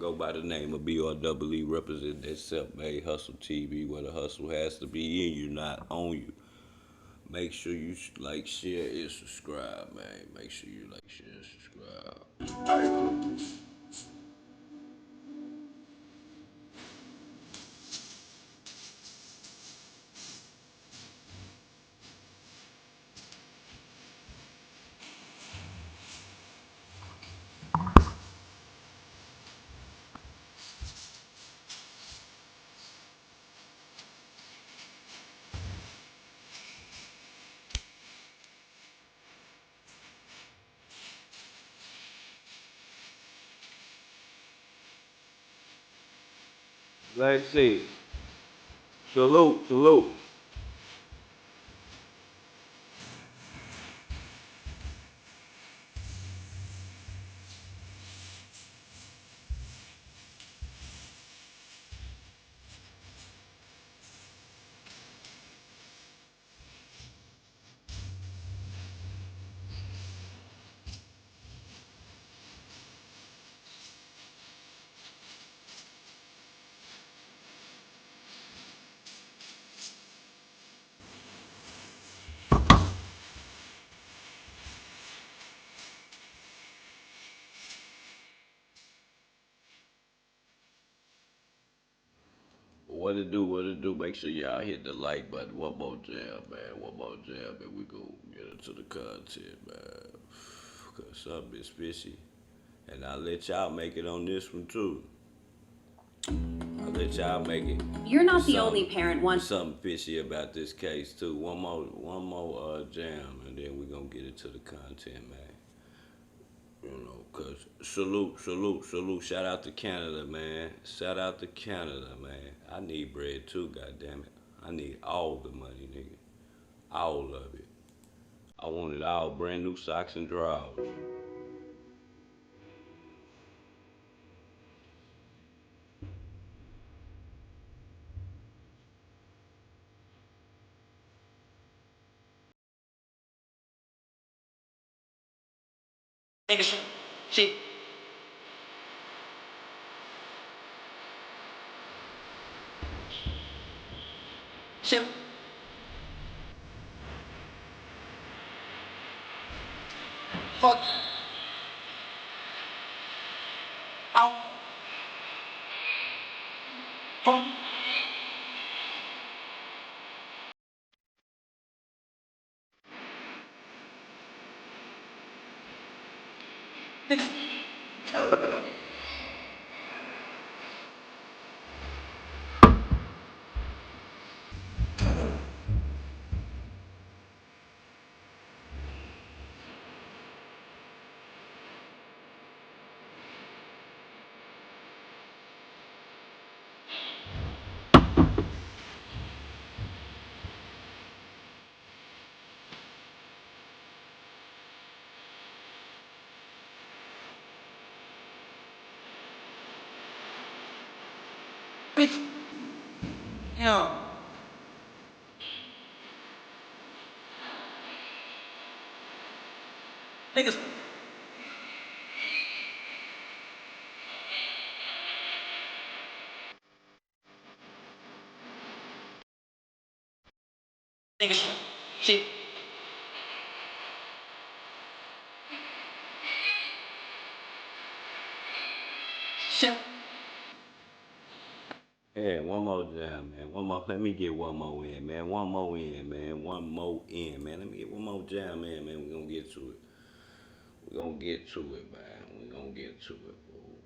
go by the name of BRWE, represent that self-made hustle TV, where the hustle has to be in you, not on you. Make sure you like, share, and subscribe, man. Make sure you like, share, and subscribe. Let's see. Salute, salute. What it do, what it do. Make sure y'all hit the like button. One more jam, man. One more jam, and we gon' get into the content, man. Cause something is fishy. And I'll let y'all make it on this one too. I'll let y'all make it. You're not the only parent one. Something fishy about this case too. One more jam, and then we gonna get into the content, man. You know, cause salute. Shout out to Canada, man. Shout out to Canada, man. I need bread too, goddamn it. I need all the money, nigga. All of it. I want it all. Brand new socks and drawers. Niggas, see, see, fuck, out, fuck, niggas. Bitch, yo, niggas, niggas, see, see. Yeah, one more jam, man. One more. Let me get one more in, man. One more in, man. One more in, man. Let me get one more jam in, man. We gonna get to it. We gonna get to it, man. We gonna get to it, fool.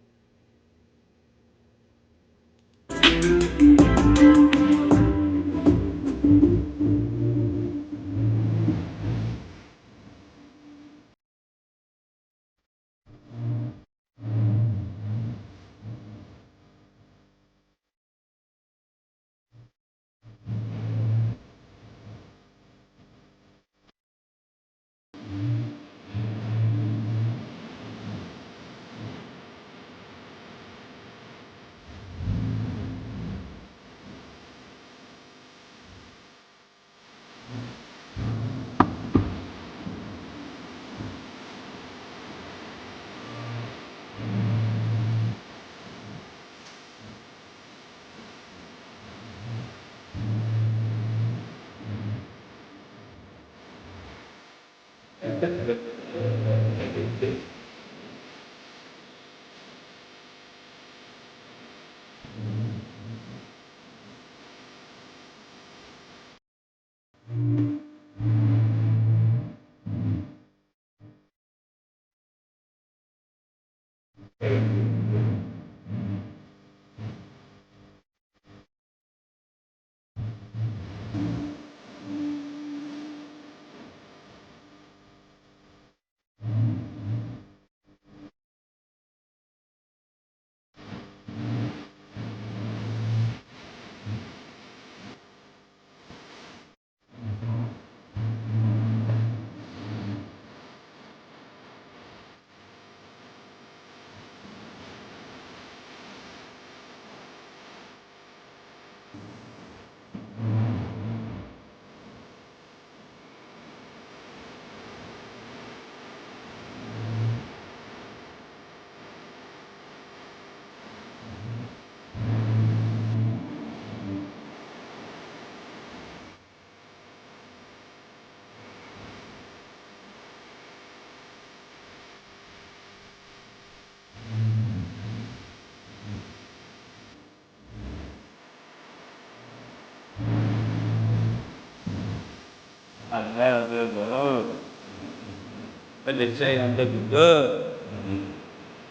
But they say I'm looking good.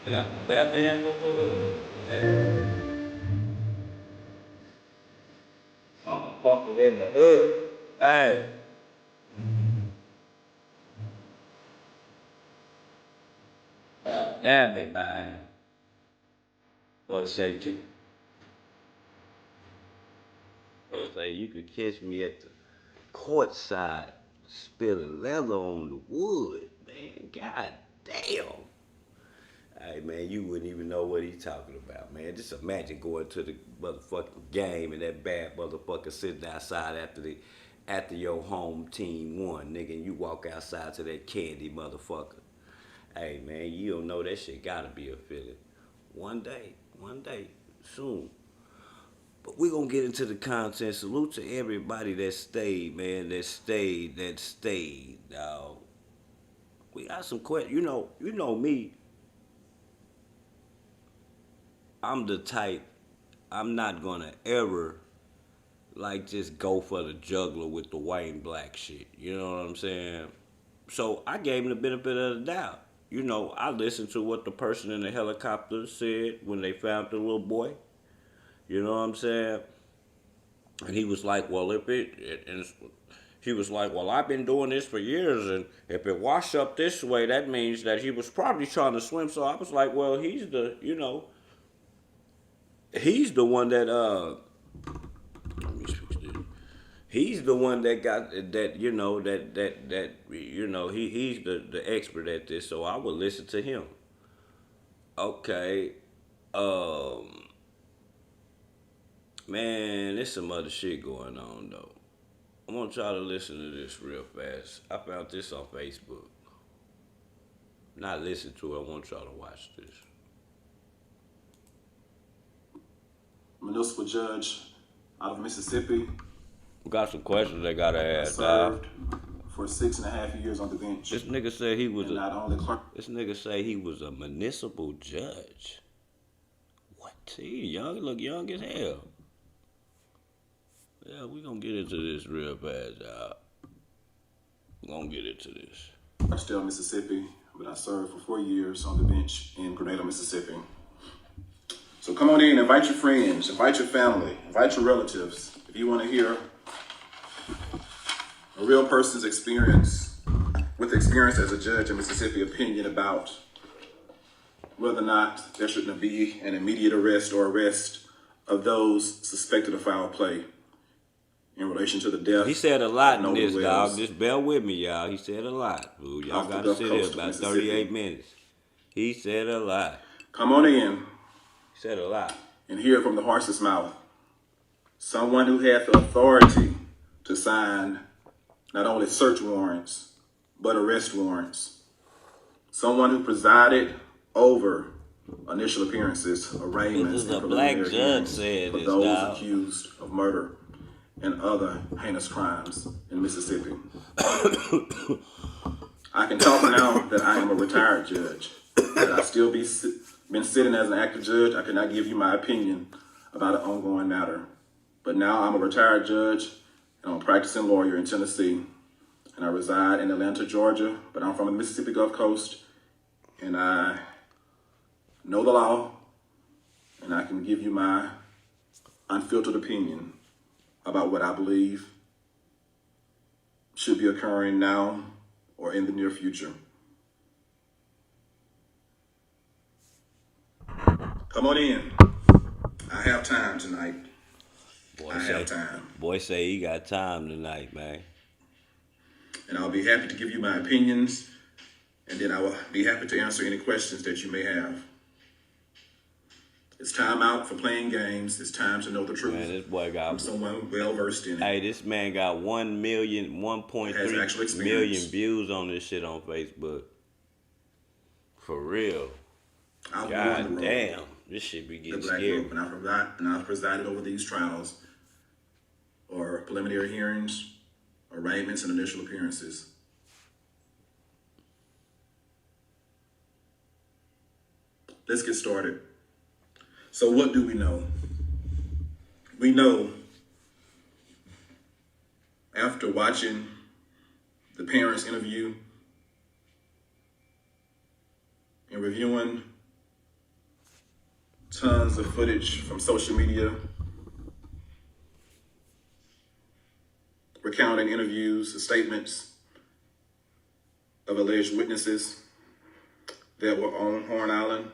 Yeah, but they ain't gonna do it. I'm fucking in the hood. Hey. Damn it, man. What say you? What say you could catch me at the courtside spilling leather on the wood, man. God damn. Hey man, you wouldn't even know what he's talking about, man. Just imagine going to the motherfucking game and that bad motherfucker sitting outside after your home team won, nigga, and you walk outside to that candy motherfucker. Hey man, you don't know that shit gotta be a feeling. One day, soon. But we gonna get into the content. Salute to everybody that stayed, man. That stayed, dog. We got some questions. You know me. I'm the type. I'm not gonna ever like just go for the juggler with the white and black shit. You know what I'm saying? So I gave him the benefit of the doubt. I listened to what the person in the helicopter said when they found the little boy. You know what I'm saying? And he was like, well, he was like, well, I've been doing this for years, and if it washed up this way, that means that he was probably trying to swim. So I was like, well, he's the one that let me fix this. He's the one that got that he's the expert at this, so I would listen to him. Okay. Man, there's some other shit going on though. I'm gonna try to listen to this real fast. I found this on Facebook. Not listen to it, I want y'all to watch this. Municipal judge out of Mississippi. We got some questions they gotta ask. Served for 6.5 years on the bench. This nigga said he was This nigga say he was a municipal judge. What? He young, look young as hell. Yeah, we gonna get into this real fast, y'all. We gonna get into this. Still Mississippi, but I served for 4 years on the bench in Grenada, Mississippi. So come on in, invite your friends, invite your family, invite your relatives. If you want to hear a real person's experience as a judge in Mississippi, opinion about whether or not there shouldn't be an immediate arrest of those suspected of foul play in relation to the death. He said a lot in Nolan this, Wells. dog. Just bear with me, y'all. He said a lot, boo. Y'all gotta sit here about 38 minutes. He said a lot. Come on in. He said a lot. And hear from the horse's mouth. Someone who had the authority to sign not only search warrants, but arrest warrants. Someone who presided over initial appearances, arraignments, and preliminary hearings for those accused of murder and other heinous crimes in Mississippi. I can talk now that I am a retired judge. Had I still been sitting as an active judge, I could not give you my opinion about an ongoing matter. But now I'm a retired judge and I'm a practicing lawyer in Tennessee. And I reside in Atlanta, Georgia, but I'm from the Mississippi Gulf Coast. And I know the law, and I can give you my unfiltered opinion about what I believe should be occurring now or in the near future. Come on in. I have time tonight. I have time. Boy say he got time tonight, man. And I'll be happy to give you my opinions, and then I will be happy to answer any questions that you may have. It's time out for playing games. It's time to know the truth. Man, this boy got... I'm someone well-versed in it. Hey, this man got 1.3 million views on this shit on Facebook. For real. God damn. This shit be getting scary. And I've presided over these trials, or preliminary hearings, arraignments, and initial appearances. Let's get started. So what do we know? We know, after watching the parents' interview and reviewing tons of footage from social media, recounting interviews and statements of alleged witnesses that were on Horn Island,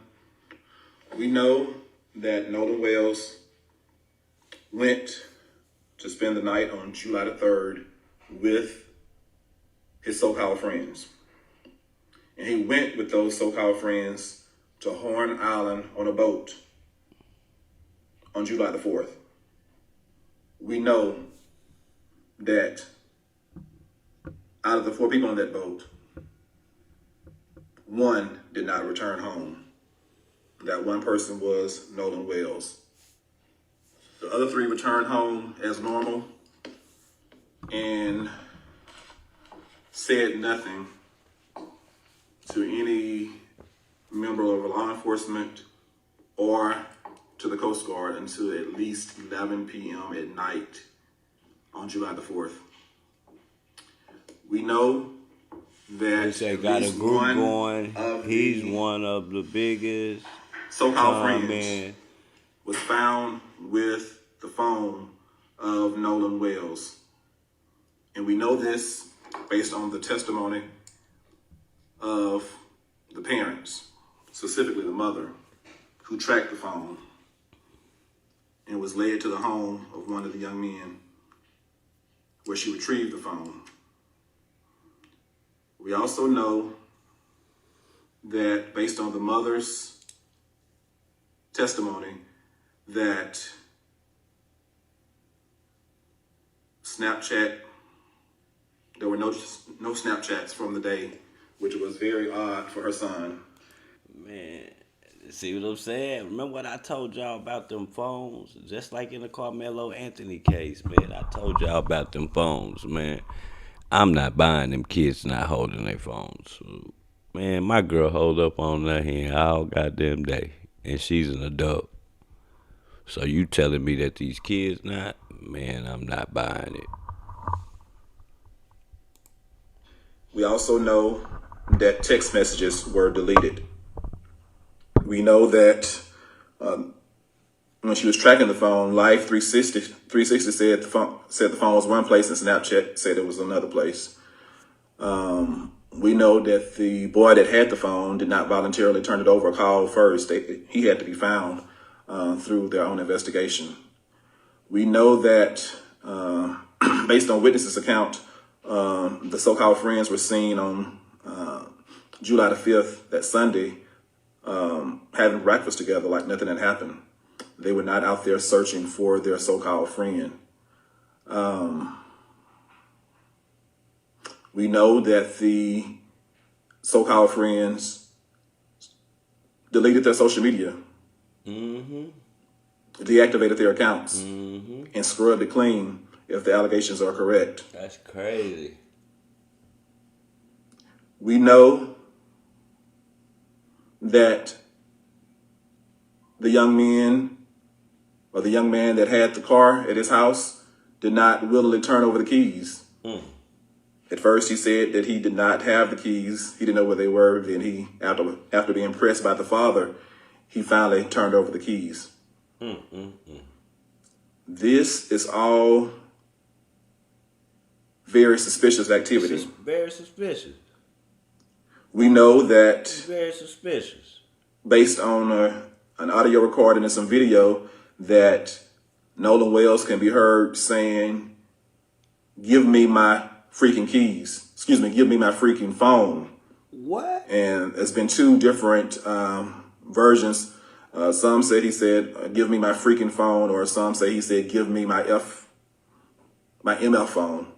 we know that Nolan Wells went to spend the night on July the 3rd with his so-called friends. And he went with those so-called friends to Horn Island on a boat on July the 4th. We know that out of the 4 people on that boat, 1 did not return home. That 1 person was Nolan Wells. The other 3 returned home as normal and said nothing to any member of law enforcement or to the Coast Guard until at least 11 p.m. at night on July the 4th. We know that they got a group going. He's one of the biggest so-called friends was found with the phone of Nolan Wells. And we know this based on the testimony of the parents, specifically the mother, who tracked the phone and was led to the home of one of the young men where she retrieved the phone. We also know that based on the mother's testimony that there were no Snapchats from the day, which was very odd for her son. Man, see what I'm saying? Remember what I told y'all about them phones? Just like in the Carmelo Anthony case, man. I told y'all about them phones, man. I'm not buying them kids not holding their phones. So, man, my girl hold up on that hand all goddamn day. And she's an adult. So you telling me that these kids not? Man, I'm not buying it. We also know that text messages were deleted. We know that when she was tracking the phone, Life 360 said the phone was one place and Snapchat said it was another place. We know that the boy that had the phone did not voluntarily turn it over or call first. He had to be found through their own investigation. We know that based on witnesses' account, the so-called friends were seen on July the 5th, that Sunday, having breakfast together like nothing had happened. They were not out there searching for their so-called friend. We know that the so-called friends deleted their social media, deactivated their accounts, and scrubbed it clean if the allegations are correct. That's crazy. We know that the young men or the young man that had the car at his house did not willingly turn over the keys. At first, he said that he did not have the keys. He didn't know where they were. Then he, after being pressed by the father, he finally turned over the keys. This is all very suspicious activity. Very suspicious. We know that Very suspicious. based on an audio recording and some video that Nolan Wells can be heard saying, "Give me my freaking keys." Excuse me, "Give me my freaking phone." What? And there's been two different versions. Some said he said, "Give me my freaking phone," or some say he said, "Give me my MF phone."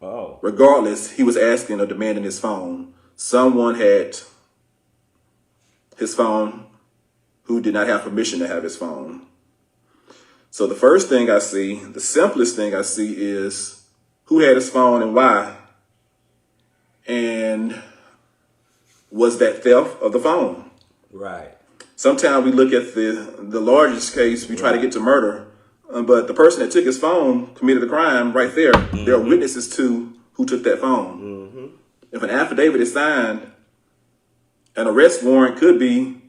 Oh. Regardless, he was asking or demanding his phone. Someone had his phone who did not have permission to have his phone. So the first thing I see, the simplest thing I see, is who had his phone and why. And was that theft of the phone? Right. Sometimes we look at the largest case, we try to get to murder, but the person that took his phone committed a crime right there. There are witnesses to who took that phone. If an affidavit is signed, an arrest warrant could be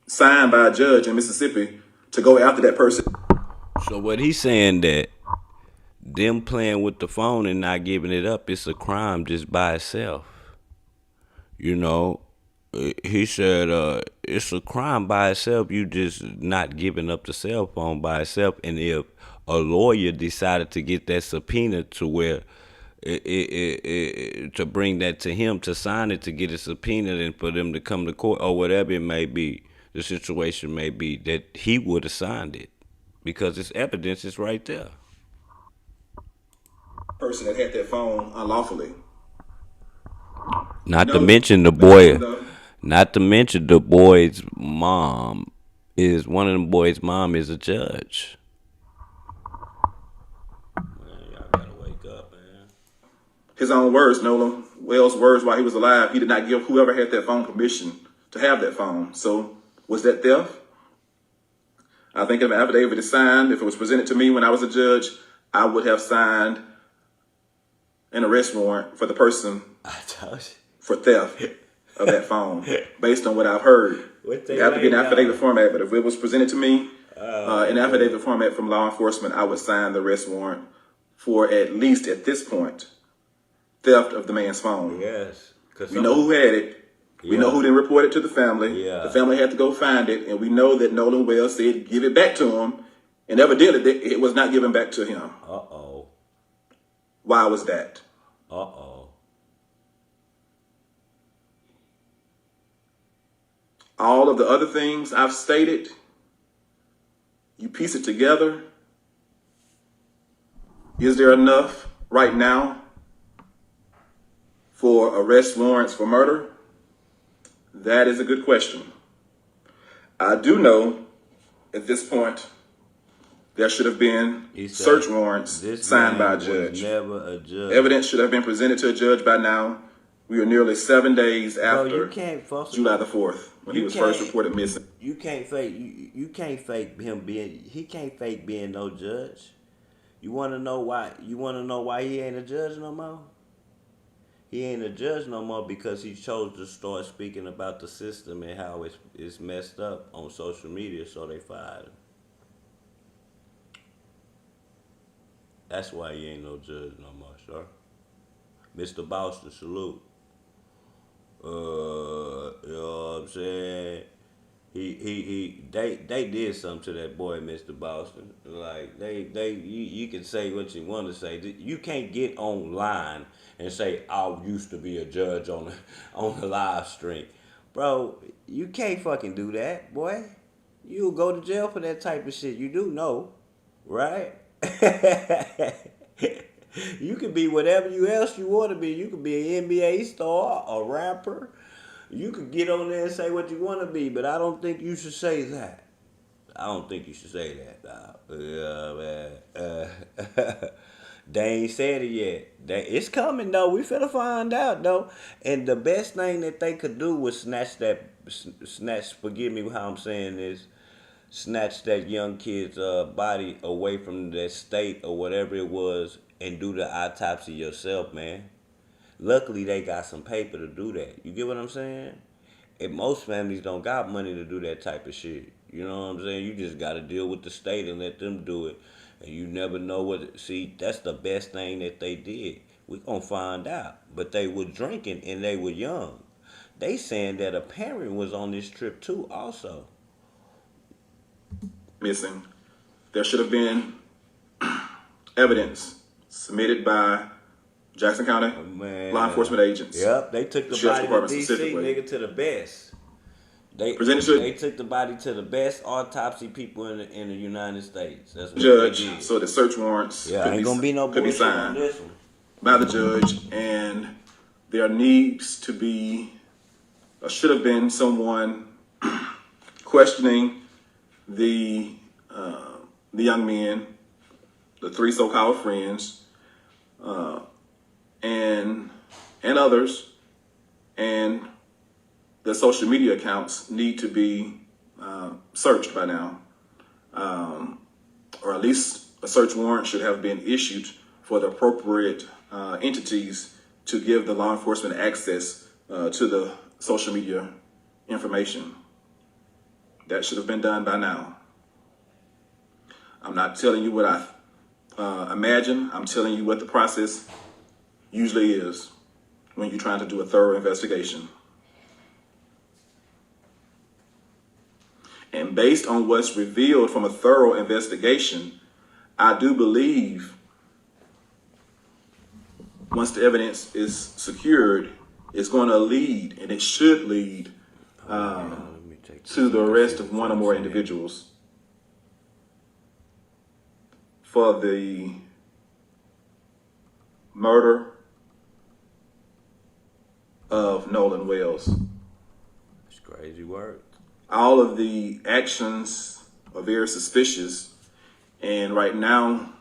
signed by a judge in Mississippi to go after that person. So what he's saying that them playing with the phone and not giving it up, it's a crime just by itself. You know, he said it's a crime by itself. You just not giving up the cell phone by itself. And if a lawyer decided to get that subpoena to where to bring that to him, to sign it, to get a subpoena, and for them to come to court or whatever it may be, the situation may be that he would have signed it because it's evidence is right there. Person that had that phone unlawfully. Not No, to mention the boy. Not to mention the boy's mom is one of them boys' mom is a judge. Man, y'all gotta wake up, man. His own words, Nolan Wells' words while he was alive, he did not give whoever had that phone permission to have that phone. So was that theft? I think if an affidavit is signed, if it was presented to me when I was a judge, I would have signed an arrest warrant for the person I told you. for theft of that phone, based on what I've heard. It have to be an affidavit format, but if it was presented to me in affidavit format from law enforcement, I would sign the arrest warrant for, at least at this point, theft of the man's phone. Yes. We know who had it. We know who didn't report it to the family. Yeah. The family had to go find it, and we know that Nolan Wells said give it back to him, and evidently it was not given back to him. Uh-oh. Why was that? Uh-oh. All of the other things I've stated, you piece it together. Is there enough right now for arrest warrants for murder? That is a good question. I do know at this point there should have been search warrants signed by a judge. Never a judge. Evidence should have been presented to a judge by now. We are nearly 7 days after July the 4th, when he was first reported missing. You can't fake. You can't fake him being. He can't fake being no judge. You want to know why? You want to know why he ain't a judge no more? He ain't a judge no more because he chose to start speaking about the system and how it's messed up on social media, so they fired him. That's why he ain't no judge no more, sir. Mr. Boston, salute. You know what I'm saying? They did something to that boy, Mr. Boston. Like you can say what you want to say. You can't get online and say I used to be a judge on the live stream, bro. You can't fucking do that, boy. You'll go to jail for that type of shit. You do know, right? You can be whatever else you want to be. You can be an NBA star, a rapper. You could get on there and say what you want to be, but I don't think you should say that. I don't think you should say that, dog. Yeah, man. They ain't said it yet. It's coming though. We finna find out though. And the best thing that they could do was snatch. Forgive me how I'm saying this. Snatch that young kid's body away from that state or whatever it was, and do the autopsy yourself, man. Luckily, they got some paper to do that. You get what I'm saying? And most families don't got money to do that type of shit. You know what I'm saying? You just got to deal with the state and let them do it. And you never know what. See, that's the best thing that they did. We gonna find out. But they were drinking and they were young. They saying that a parent was on this trip too, also. Missing. There should have been evidence submitted by Jackson County law enforcement agents. Yep, they took the body to D.C., nigga, to the best. They took the body to the best autopsy people in the United States. That's what judge, they did. so the search warrants could be signed on this one. by the judge, and there needs to be, or should have been, someone questioning the young men, the three so-called friends, and others, and the social media accounts need to be searched by now, or at least a search warrant should have been issued for the appropriate entities to give the law enforcement access to the social media information. That should have been done by now. I'm not telling you what I imagine. I'm telling you what the process usually is when you're trying to do a thorough investigation. And based on what's revealed from a thorough investigation, I do believe once the evidence is secured, it's going to lead, and it should lead, to the arrest of one or more individuals for the murder of Nolan Wells. It's crazy work. All of the actions are very suspicious, and right now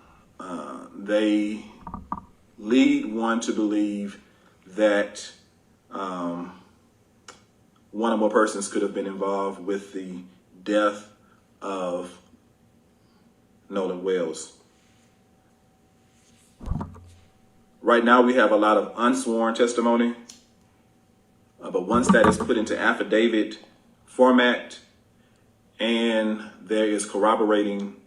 they lead one to believe that one or more persons could have been involved with the death of Nolan Wells. Right now we have a lot of unsworn testimony, but once that is put into affidavit format and there is corroborating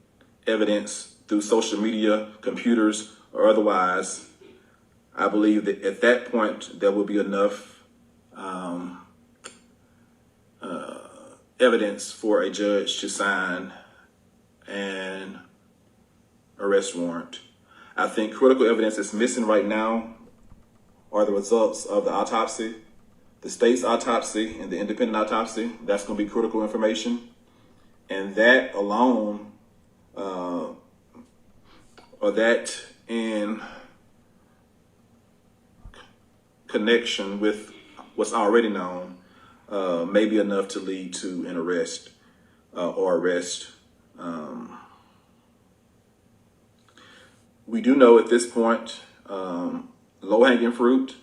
evidence through social media, computers, or otherwise, I believe that at that point there will be enough evidence for a judge to sign an arrest warrant. I think critical evidence that's missing right now are the results of the autopsy, the state's autopsy and the independent autopsy. That's going to be critical information. And that alone, or that in connection with what's already known, may be enough to lead to an arrest or arrest. We do know at this point, low-hanging fruit,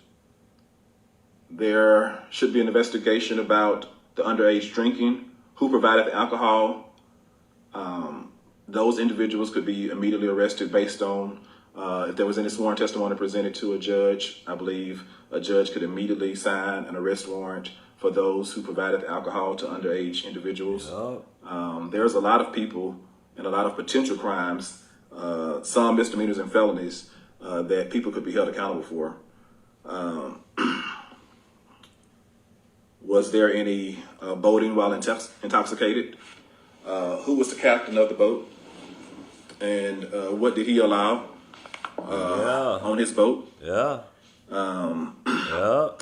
there should be an investigation about the underage drinking, who provided the alcohol. Those individuals could be immediately arrested based on if there was any sworn testimony presented to a judge. I believe a judge could immediately sign an arrest warrant for those who provided the alcohol to underage individuals. There's a lot of people and a lot of potential crimes, some misdemeanors and felonies, that people could be held accountable for. Was there any boating while intoxicated? Who was the captain of the boat? And what did he allow on his boat?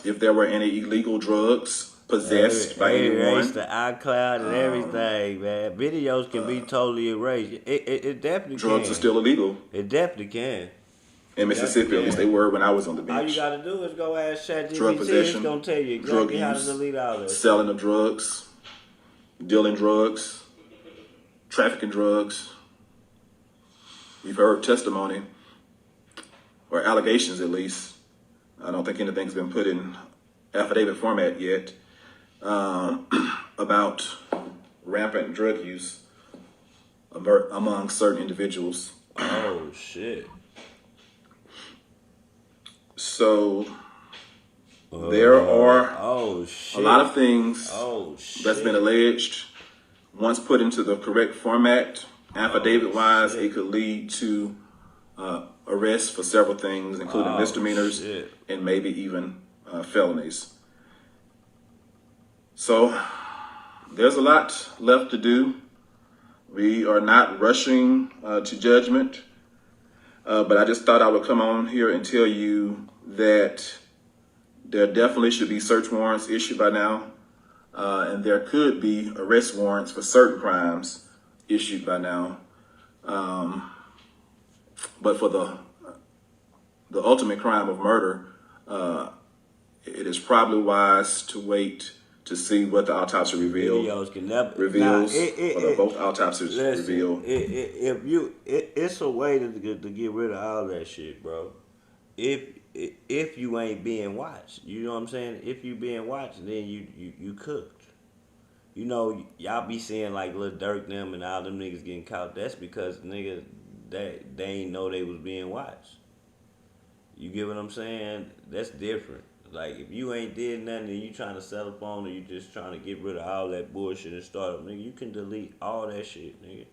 If there were any illegal drugs possessed by anyone. Erased the iCloud and everything, man. Videos can be totally erased. It definitely drugs can. are still illegal. It definitely can. In Mississippi, at least they were when I was on the beach. All you gotta do is go ask ChatGPT. Drug possession, it's gonna tell you exactly how to delete all that. Selling of drugs, dealing drugs, trafficking drugs. We've heard testimony or allegations at least. I don't think anything's been put in affidavit format yet, about rampant drug use among certain individuals. Oh, shit. So there are oh, shit. a lot of things Oh, shit. that's been alleged. Once put into the correct format, affidavit-wise, it could lead to arrest for several things, including misdemeanors and maybe even felonies. So there's a lot left to do. We are not rushing to judgment, but I just thought I would come on here and tell you that there definitely should be search warrants issued by now, and there could be arrest warrants for certain crimes issued by now. But for the ultimate crime of murder, it is probably wise to wait to see what the autopsy reveals. Both autopsies reveal. It's a way to get rid of all that shit, bro. If you ain't being watched, you know what I'm saying? If you being watched, then you cooked. You know, y'all be seeing like Lil Durk them and all them niggas getting caught. That's because niggas they ain't know they was being watched. You get what I'm saying? That's different. Like, if you ain't did nothing and you trying to settle on or you just trying to get rid of all that bullshit and start up, nigga, you can delete all that shit, nigga.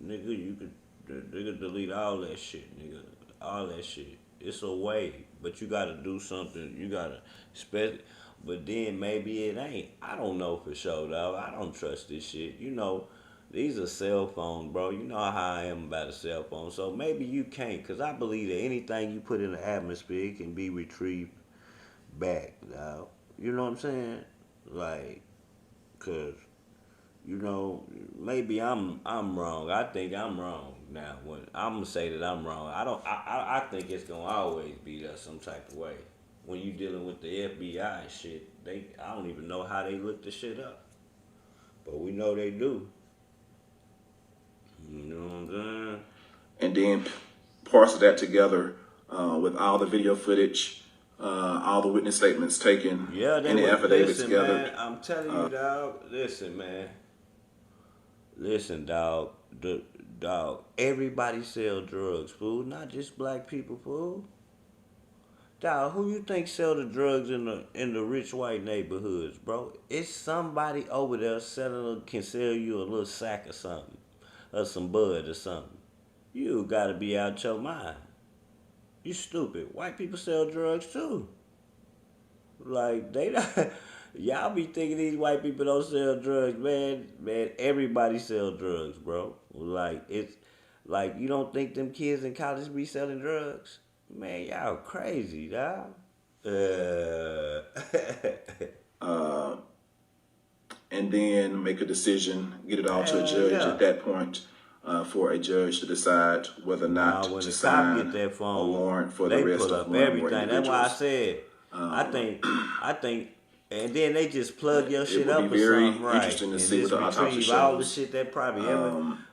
You could delete all that shit, nigga. All that shit. It's a way, but you gotta do something. You gotta spend. But then maybe it ain't. I don't know for sure, dog. I don't trust this shit. You know, these are cell phones, bro. You know how I am about a cell phone. So maybe you can't, because I believe that anything you put in the atmosphere, it can be retrieved back, dog. You know what I'm saying? Like, because, you know, maybe I'm wrong. I think I'm wrong now. When I'm going to say that I'm wrong. I think it's going to always be there some type of way. When you dealing with the FBI and shit, I don't even know how they look the shit up. But we know they do. You know what I'm saying? And then parcel that together with all the video footage, all the witness statements taken, and the affidavits together. Man, I'm telling you, dog. Listen, man. Listen, dog. Dog. Everybody sell drugs, fool. Not just black people, fool. Dog, who you think sell the drugs in the rich white neighborhoods, bro? It's somebody over there can sell you a little sack or something. Or some bud or something. You gotta be out your mind. You stupid. White people sell drugs too. Like, they don't. Y'all be thinking these white people don't sell drugs, man. Man, everybody sell drugs, bro. Like, it's like, you don't think them kids in college be selling drugs? Man, y'all crazy, dog. And then make a decision, get it all to a judge at that point, for a judge to decide whether or not to sign a warrant for the rest of everything. That's why I said, I think, and then they just plug your shit up or something, right? Interesting to see what the autopsy shows. All the shit that probably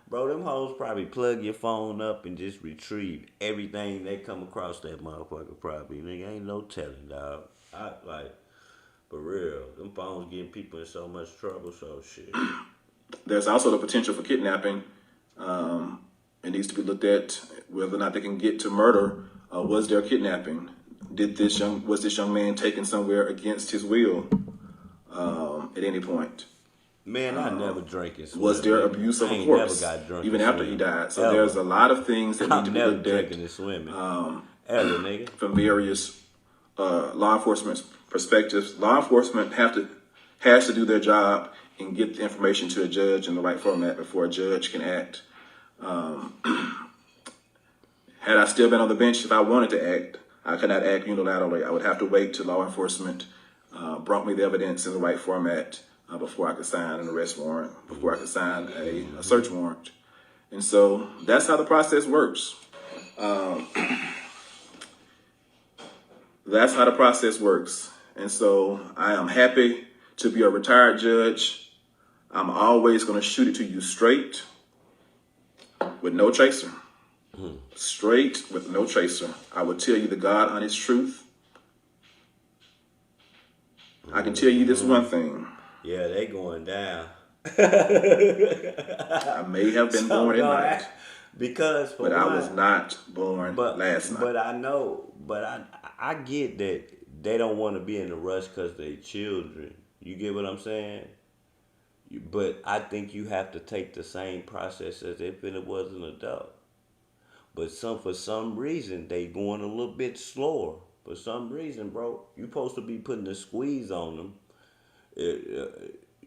bro, them hoes probably plug your phone up and just retrieve everything they come across that motherfucker probably. Nigga, ain't no telling, dog. For real, them phones getting people in so much trouble, so shit. There's also the potential for kidnapping. It needs to be looked at whether or not they can get to murder. Was there kidnapping? Was this young man taken somewhere against his will at any point? Man, I never drank it. Was there abuse of a corpse even after he died? So there's a lot of things that need to be looked at from various law enforcement perspectives. Law enforcement has to do their job and get the information to a judge in the right format before a judge can act. Had I still been on the bench, if I wanted to act, I could not act unilaterally. I would have to wait till law enforcement brought me the evidence in the right format before I could sign an arrest warrant, before I could sign a search warrant. And so that's how the process works. That's how the process works. And so I am happy to be a retired judge. I'm always going to shoot it to you straight with no chaser. straight with no chaser. I will tell you the God honest truth. I can tell you this one thing. Yeah, they going down. I may have been So born at no, night, because for but I was one, not born last night. but I know, but I get that they don't want to be in a rush because they children. You get what I'm saying? But I think you have to take the same process as if it was an adult. But for some reason they going a little bit slower. For some reason, bro, you supposed to be putting a squeeze on them.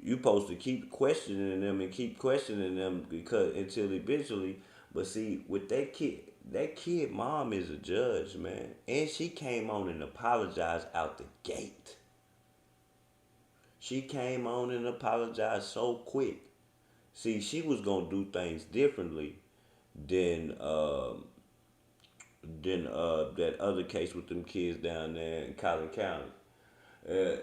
You supposed to keep questioning them and keep questioning them because until eventually. But see, with that kid mom is a judge, man, and she came on and apologized out the gate. She came on and apologized so quick. See, she was gonna do things differently than that other case with them kids down there in Collin County.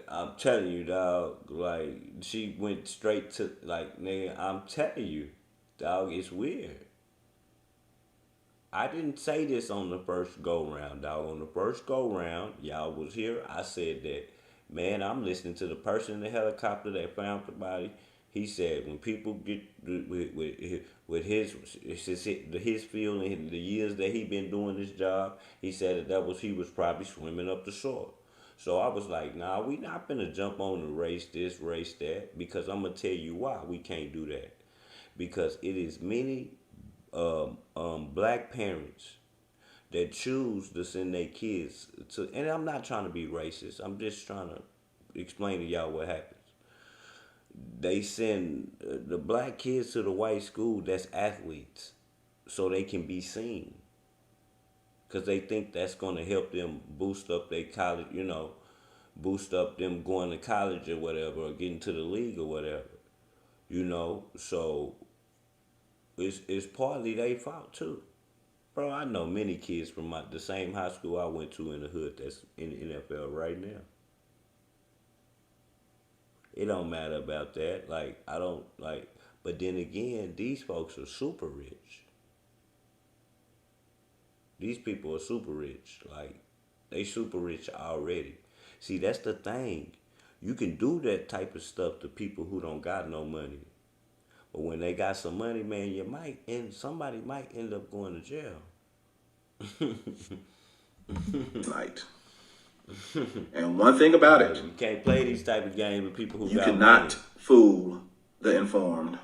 I'm telling you, dog. Like she went straight to like, nigga. I'm telling you, dog. It's weird. I didn't say this on the first go round, dog. On the first go round, y'all was here. I said that, man. I'm listening to the person in the helicopter that found the body. He said when people get with his field and the years that he been doing this job, he said he was probably swimming up the shore. So I was like, nah, we not gonna jump on the race this, race that, because I'm gonna tell you why we can't do that. Because it is many black parents that choose to send their kids to, and I'm not trying to be racist. I'm just trying to explain to y'all what happens. They send the black kids to the white school that's athletes so they can be seen because they think that's going to help them boost up their college, boost up them going to college or whatever, or getting to the league or whatever. So it's partly their fault too. Bro, I know many kids from the same high school I went to in the hood that's in the NFL right now. It don't matter about that. Like, I don't, like, but then again, these folks are super rich. These people are super rich. Like, they super rich already. See, that's the thing. You can do that type of stuff to people who don't got no money. But when they got some money, man, somebody might end up going to jail. Night. And one thing about it, You can't play these type of games with people who you got cannot money. fool the informed.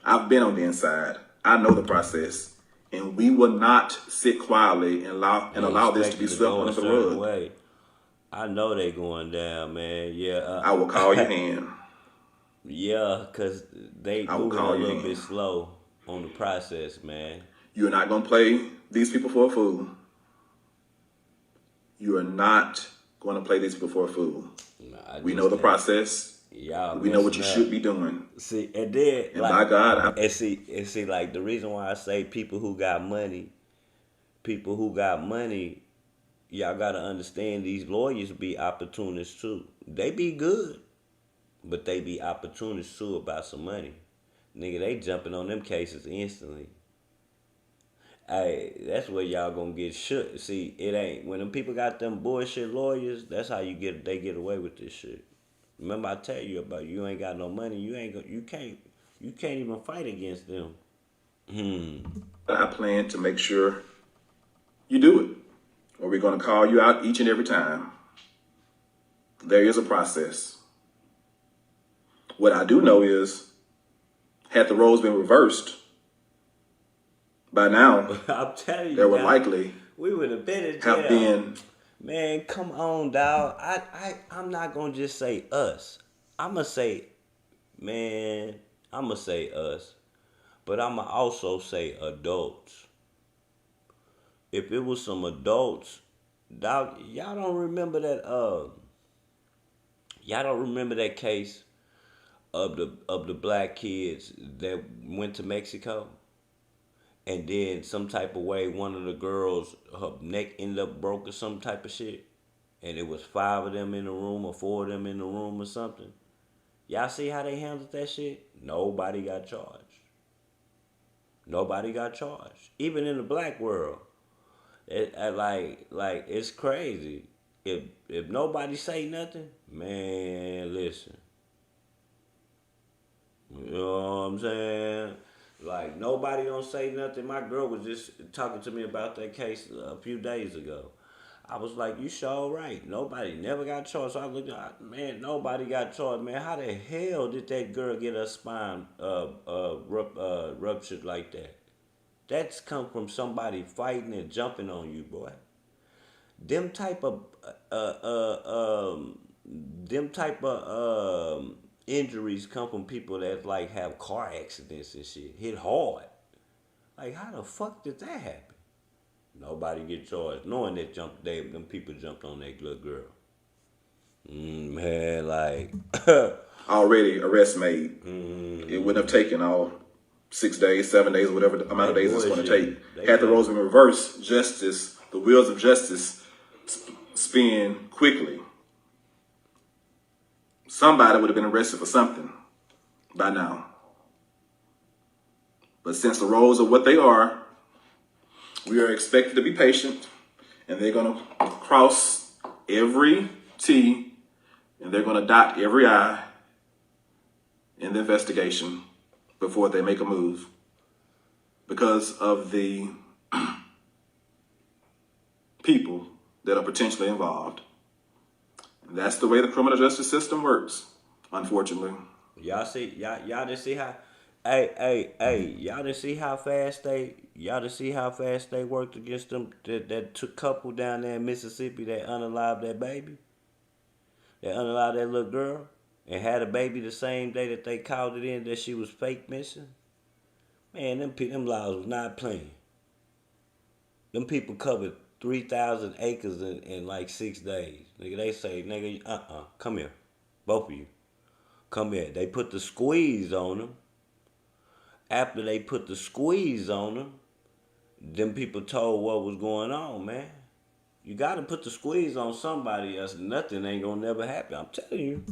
I've been on the inside. I know the process. And we will not sit quietly and allow this to be swept under the rug. Way. I know they going down, man. Yeah. I will call your hand. Yeah, because they moving a little bit slow on the process, man. You're not going to play these people for a fool. You are not going to play these people for a fool. We know the process. Y'all we know what you should be doing. See, and then, and by God, and see, like the reason why I say people who got money, y'all gotta understand these lawyers be opportunists too. They be good, but they be opportunists too about some money. Nigga, they jumping on them cases instantly. Hey, that's where y'all gonna get shook. See, it ain't when them people got them bullshit lawyers. That's how they get away with this shit. Remember I tell you about you ain't got no money. You can't even fight against them. I plan to make sure you do it, or we're gonna call you out each and every time. There is a process. What I do know is, had the roles been reversed, by now, I'm telling you, there would likely we would have been in jail. Have been. Man, come on, dog. I'm not gonna just say us. I'ma say us, but I'ma also say adults. If it was some adults, dog, y'all don't remember that case of the black kids that went to Mexico? And then some type of way, one of the girls, her neck ended up broke or some type of shit. And it was 5 of them in the room or 4 of them in the room or something. Y'all see how they handled that shit? Nobody got charged. Nobody got charged. Even in the black world, like it's crazy. If nobody say nothing, man, listen. You know what I'm saying? Like nobody don't say nothing. My girl was just talking to me about that case a few days ago. I was like, "You sure right? Nobody never got charged." So I looked at, man, nobody got charged. Man, how the hell did that girl get her spine ruptured like that? That's come from somebody fighting and jumping on you, boy. Them type of uh, uh, um, them type of injuries come from people that like have car accidents and shit. Hit hard. Like how the fuck did that happen? Nobody get charged, knowing that them people jumped on that little girl. Man, like Already arrest made. It wouldn't have taken all 6 days, 7 days, whatever the amount of days it's going to take. Had the roles been reversed, justice, the wheels of justice spin quickly. Somebody would have been arrested for something by now. But since the roles are what they are, we are expected to be patient, and they're going to cross every T, and they're going to dot every I in the investigation before they make a move because of the people that are potentially involved. And that's the way the criminal justice system works, unfortunately. y'all just see how y'all just see how fast they worked against them that took couple down there in Mississippi that unalived that baby. That unalived that little girl and had a baby the same day that they called it in that she was fake missing. Man, them laws was not playing. Them people covered 3,000 acres in like 6 days. Nigga, they say, nigga, come here. Both of you. Come here. They put the squeeze on them. After they put the squeeze on them, them people told what was going on, man. You got to put the squeeze on somebody else. Nothing ain't going to never happen. I'm telling you.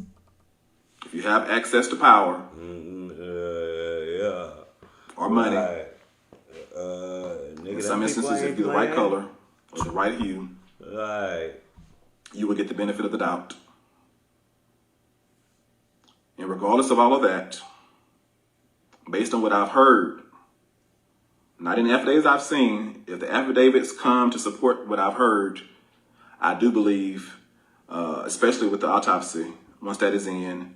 If you have access to power Yeah. or money, Right. in some instances, if you're the right color or the right hue, Right. you will get the benefit of the doubt. And regardless of all of that, based on what I've heard, not in the affidavits I've seen, if the affidavits come to support what I've heard, I do believe, especially with the autopsy, once that is in,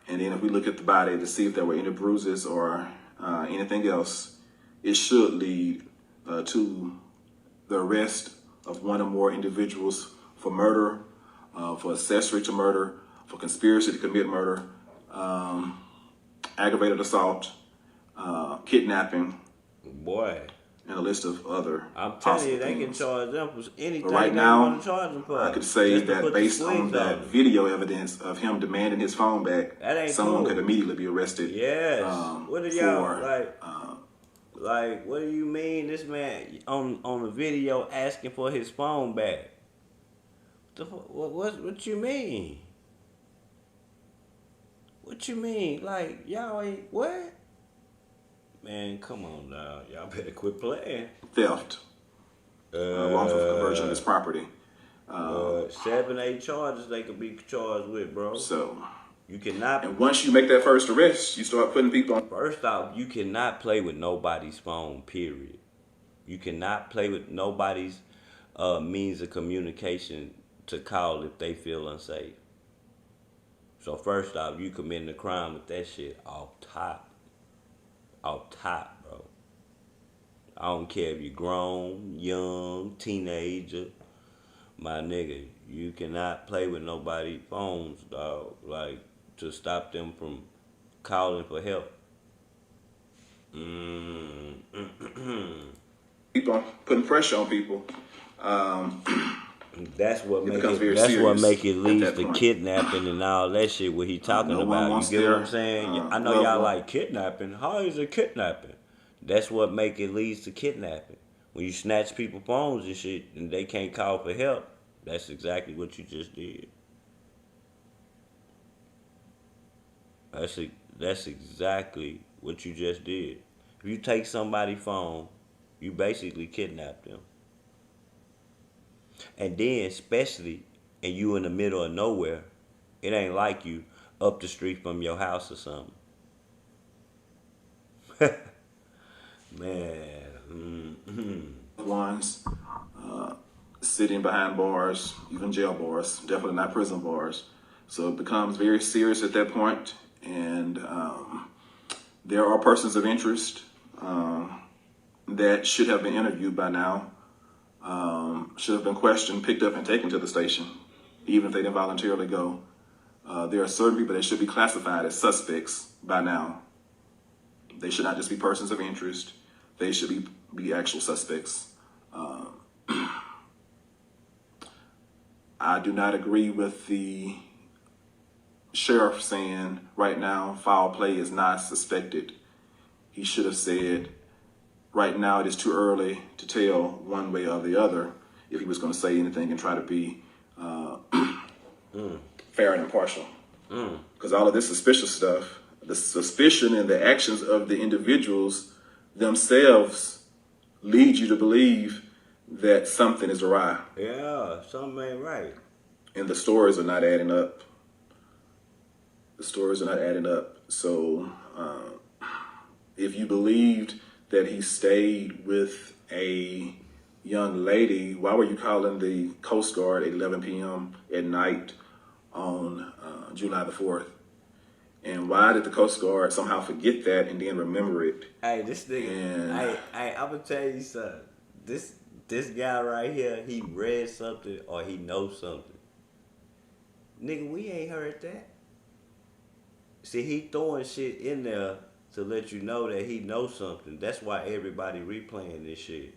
and then if we look at the body to see if there were any bruises or anything else, it should lead to the arrest of one or more individuals for murder, for accessory to murder, for conspiracy to commit murder, aggravated assault, kidnapping, Boy. and a list of other I'm telling possible you, they can things. charge them for anything But right they now, want to charge them for. I could say Just to that put the based on squeeze that it. video evidence of him demanding his phone back, That ain't someone cool. could immediately be arrested. Yes. What do y'all for, like? What do you mean? This man on the video asking for his phone back. What you mean? What you mean? Like y'all ain't what? Man, come on now. Y'all better quit playing. theft, wrongful conversion of his property. 7, 8 charges they could be charged with, bro. So, You cannot. and once you make that first arrest, you start putting people on. First off, you cannot play with nobody's phone, period. You cannot play with nobody's means of communication to call if they feel unsafe. So first off, you committing a crime with that shit off top. Off top, bro. I don't care if you're grown, young, teenager. My nigga, you cannot play with nobody's phones, dog. Like, to stop them from calling for help. Keep on putting pressure on people. That's what make becomes it. very That's what serious make it at leads that to point. kidnapping and all that shit. What he talking No one about? wants You get what I'm their, saying? I know loved y'all one. like kidnapping. How is it kidnapping? That's what make it leads to kidnapping. When you snatch people's phones and shit, and they can't call for help. That's exactly what you just did. That's exactly what you just did. If you take somebody's phone, you basically kidnap them. And then, especially, and you in the middle of nowhere, it ain't like you up the street from your house or something. Man. Ones sitting behind bars, even jail bars, definitely not prison bars. So it becomes very serious at that point, and there are persons of interest that should have been interviewed by now, should have been questioned, picked up, and taken to the station, even if they didn't voluntarily go. There are certain people that should be classified as suspects by now. They should not just be persons of interest. They should be actual suspects. I do not agree with the sheriff saying right now foul play is not suspected. He should have said right now it is too early to tell one way or the other if he was going to say anything and try to be fair and impartial. Because all of this suspicious stuff, the suspicion and the actions of the individuals themselves lead you to believe that something is awry. Yeah, something ain't right. And the stories are not adding up. The stories are not adding up. So if you believed that he stayed with a young lady, why were you calling the Coast Guard at 11 p.m. at night on July the 4th? And why did the Coast Guard somehow forget that and then remember it? Hey, this nigga, I'm gonna tell you something. This guy right here, he read something or he knows something. Nigga, we ain't heard that. See, he throwing shit in there to let you know that he knows something. That's why everybody replaying this shit.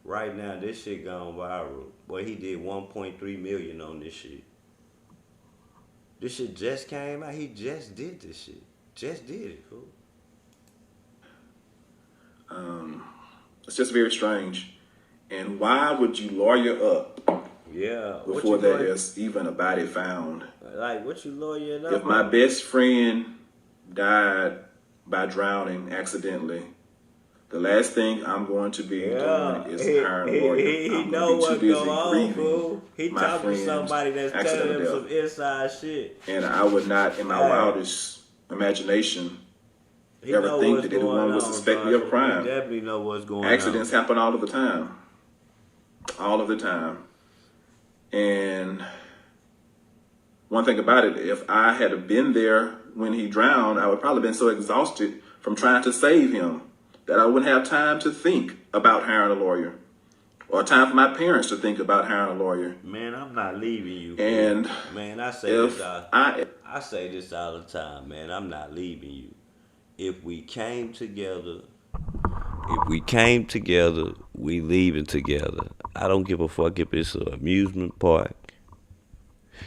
Right now, this shit gone viral. Boy, he did 1.3 million on this shit. This shit just came out. He just did this shit. Just did it, fool. It's just very strange. And why would you lawyer up before there is even a body found? Like, what you lawyering up? If my best friend died by drowning accidentally, the last thing I'm going to be doing is hiring a lawyer. He know what's going on, fool. He talking to somebody that's telling him some inside shit. And I would not, in my wildest imagination, ever think that anyone would suspect me of crime. He definitely know what's going on. Accidents happen all of the time. All of the time. And one thing about it, if I had been there when he drowned, I would probably been so exhausted from trying to save him that I wouldn't have time to think about hiring a lawyer, or time for my parents to think about hiring a lawyer. Man, I'm not leaving you. And man, I say this all the time, man. I'm not leaving you. If we came together, we leaving together. I don't give a fuck if it's an amusement park,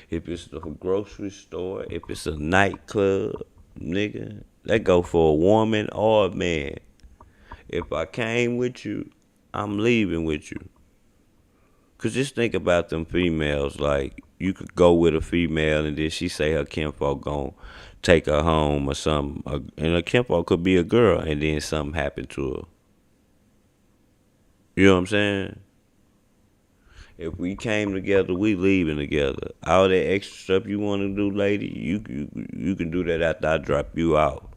if it's the grocery store, if it's a nightclub, nigga. That go for a woman or a man. If I came with you, I'm leaving with you. Cause just think about them females. Like, you could go with a female and then she say her kinfolk gon' take her home or something. And her kinfolk could be a girl and then something happened to her. You know what I'm saying? If we came together, we leaving together. All that extra stuff you want to do, lady, you can do that after I drop you out.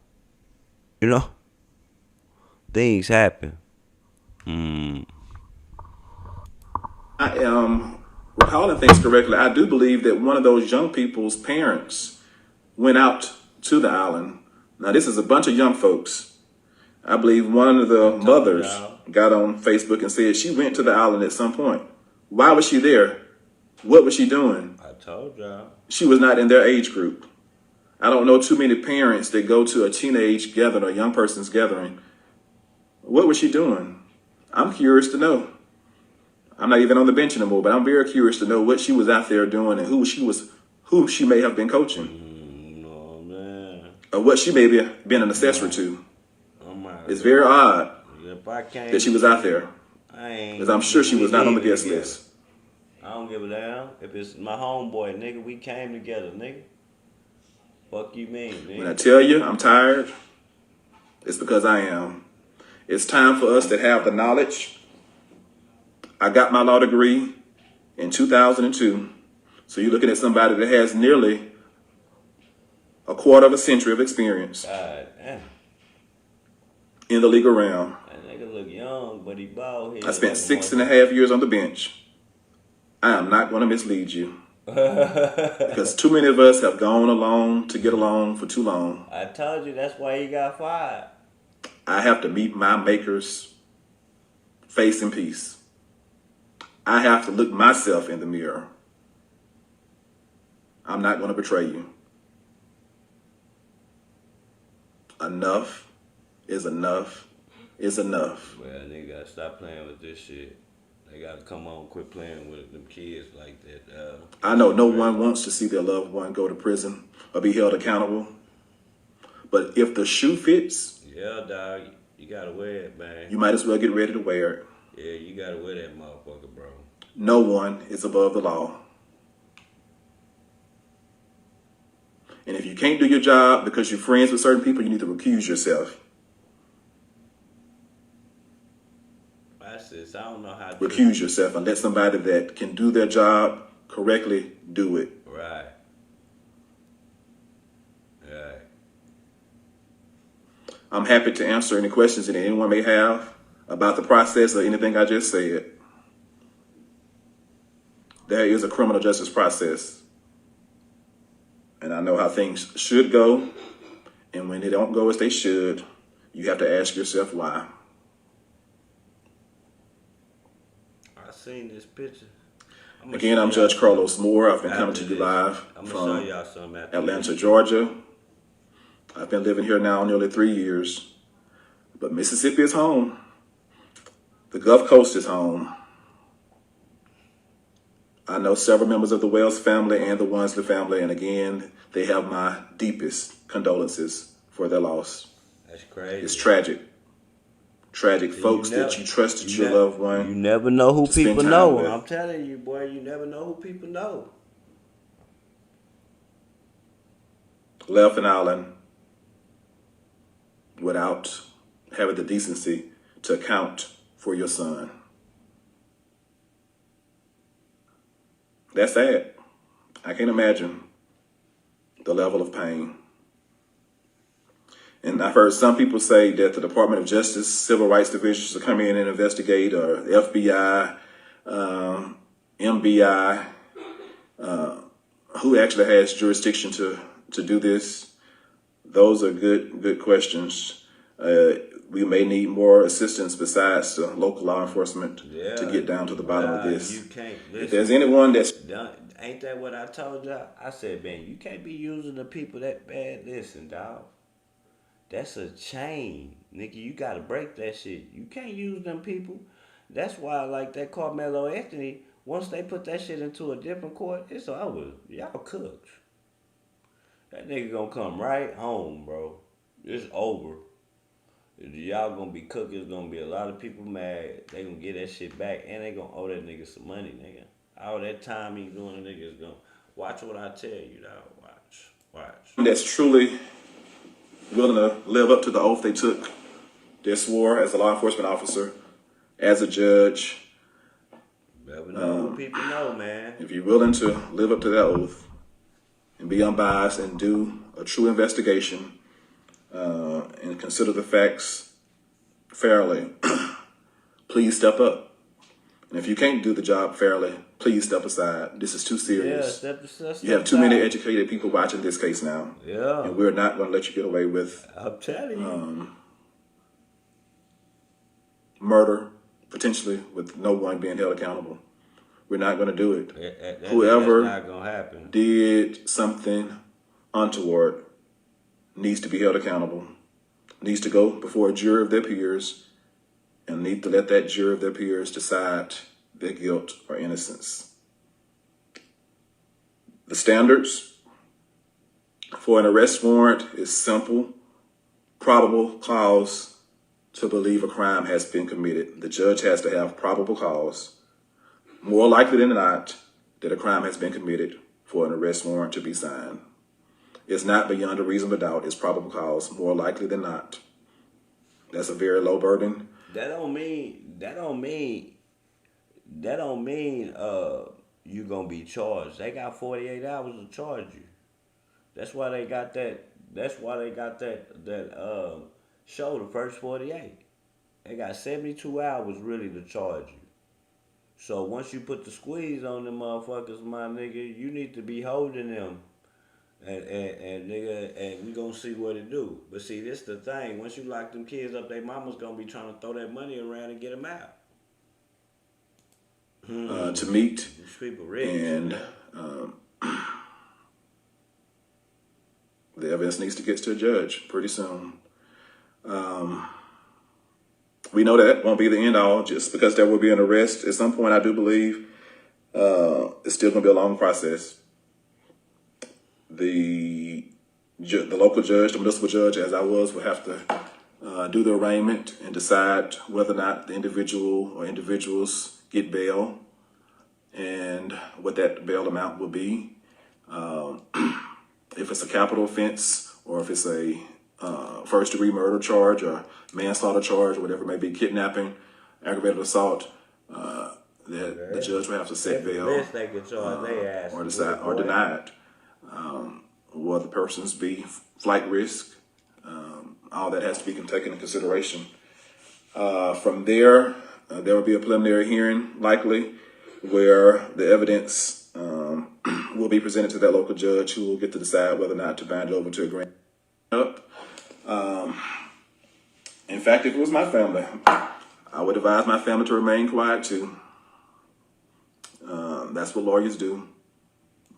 You know? Things happen. I am recalling things correctly. I do believe that one of those young people's parents went out to the island. Now, this is a bunch of young folks. I believe one of the mothers got on Facebook and said she went to the island at some point. Why was she there? What was she doing? I told y'all. She was not in their age group. I don't know too many parents that go to a teenage gathering or a young person's gathering. What was she doing? I'm curious to know. I'm not even on the bench anymore, but I'm very curious to know what she was out there doing and who she may have been coaching. No, man. Or what she may have been an accessory to. It's very odd that she was out there. Because I'm sure she was not on the guest list. I don't give a damn. If it's my homeboy, nigga, we came together, nigga. Fuck you mean, nigga. When I tell you I'm tired, it's because I am. It's time for us to have the knowledge. I got my law degree in 2002. So you're looking at somebody that has nearly a quarter of a century of experience God damn. in the legal realm. That nigga look young, but he bald head. I spent 6.5 years on the bench. I am not going to mislead you. Because too many of us have gone along to get along for too long. I told you that's why he got fired. I have to meet my maker's face in peace. I have to look myself in the mirror. I'm not going to betray you. Enough is enough is enough. Well, they gotta stop playing with this shit. They gotta come on, quit playing with them kids like that. I know no one wants to see their loved one go to prison or be held accountable. But if the shoe fits, yeah, dog, you gotta wear it, man. you might as well get ready to wear it. Yeah, you gotta wear that motherfucker, bro. No one is above the law. And if you can't do your job because you're friends with certain people, you need to recuse yourself. That's this. I don't know how to Recuse yourself and let somebody that can do their job correctly do it. Right. Right. I'm happy to answer any questions that anyone may have about the process or anything I just said. There is a criminal justice process. And I know how things should go. And when they don't go as they should, you have to ask yourself why. I seen this picture. Again, I'm Judge Carlos Moore. I've been coming to you live from Atlanta, Georgia. I've been living here now nearly 3 years. But Mississippi is home. The Gulf Coast is home. I know several members of the Wells family and the Wansley family, and again, they have my deepest condolences for their loss. That's crazy. It's tragic. Tragic. Folks that you trusted your loved one. You never know who to spend people time know. with. I'm telling you, boy, you never know who people know. Left an island without having the decency to account for your son. That's sad. I can't imagine the level of pain. And I've heard some people say that the Department of Justice, Civil Rights Division should come in and investigate, or the FBI, MBI, who actually has jurisdiction to do this. Those are good questions. We may need more assistance besides the local law enforcement to get down to the bottom of this. You can't listen. If there's anyone that's ain't that what I told y'all? I said, man, you can't be using the people that bad. Listen, dog. That's a chain, nigga. You gotta break that shit. You can't use them people. That's why, like that Carmelo Anthony, once they put that shit into a different court, it's over. Y'all cooked. That nigga gonna come right home, bro. It's over. Y'all gonna be cooked. There's gonna be a lot of people mad. They gonna get that shit back, and they gonna owe that nigga some money, nigga. All that time he doing, the nigga's gonna watch what I tell you, dog. Watch. That's truly willing to live up to the oath they took. They swore as a law enforcement officer, as a judge. Never know who people know, man. If you're willing to live up to that oath and be unbiased and do a true investigation and consider the facts fairly, please step up. And if you can't do the job fairly, please step aside. This is too serious. Yeah, step you have too many educated people watching this case now. Yeah. And we're not going to let you get away with I'm telling you. Murder, potentially with no one being held accountable. We're not going to do it. Whoever that's not gonna happen. Did something untoward needs to be held accountable, needs to go before a jury of their peers, and need to let that jury of their peers decide their guilt or innocence. The standards for an arrest warrant is simple, probable cause to believe a crime has been committed. The judge has to have probable cause, more likely than not, that a crime has been committed for an arrest warrant to be signed. It's not beyond a reasonable doubt. It's probable cause, more likely than not. That's a very low burden. That don't mean you gonna be charged. They got 48 hours to charge you. That's why they got that. That's why they got that show the first 48. They got 72 hours really to charge you. So once you put the squeeze on them motherfuckers, my nigga, you need to be holding them. And nigga, and we gonna see what it do. But see, this the thing. Once you lock them kids up, they mama's gonna be trying to throw that money around and get them out. To meet. These people rich. And the evidence needs to get to a judge pretty soon. We know that won't be the end all, just because there will be an arrest at some point. I do believe it's still going to be a long process. The local judge, the municipal judge, as I was, will have to do the arraignment and decide whether or not the individual or individuals get bail and what that bail amount will be. If it's a capital offense or if it's a first-degree murder charge or manslaughter charge or whatever it may be, kidnapping, aggravated assault, the judge will have to set bail or decide or deny it. Will the persons be flight risk? All that has to be taken into consideration. From there, there will be a preliminary hearing, likely, where the evidence will be presented to that local judge, who will get to decide whether or not to bind it over to a grand up. In fact, if it was my family, I would advise my family to remain quiet too. That's what lawyers do.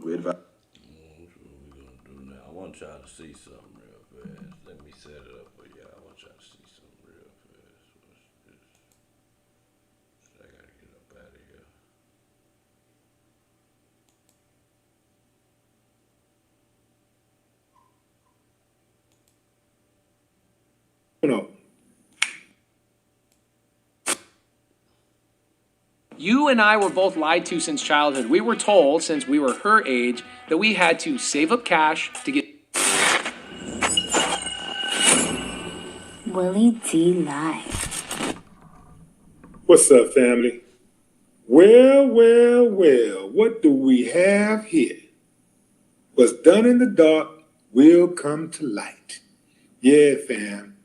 We advise. I want y'all to see something real fast. Let me set it up for y'all. I want y'all to see something real fast. What's this? I gotta get up out of here. No. You and I were both lied to since childhood. We were told, since we were her age, that we had to save up cash to get... Willie D Live. What's up, family? Well, what do we have here? What's done in the dark will come to light. Yeah, fam.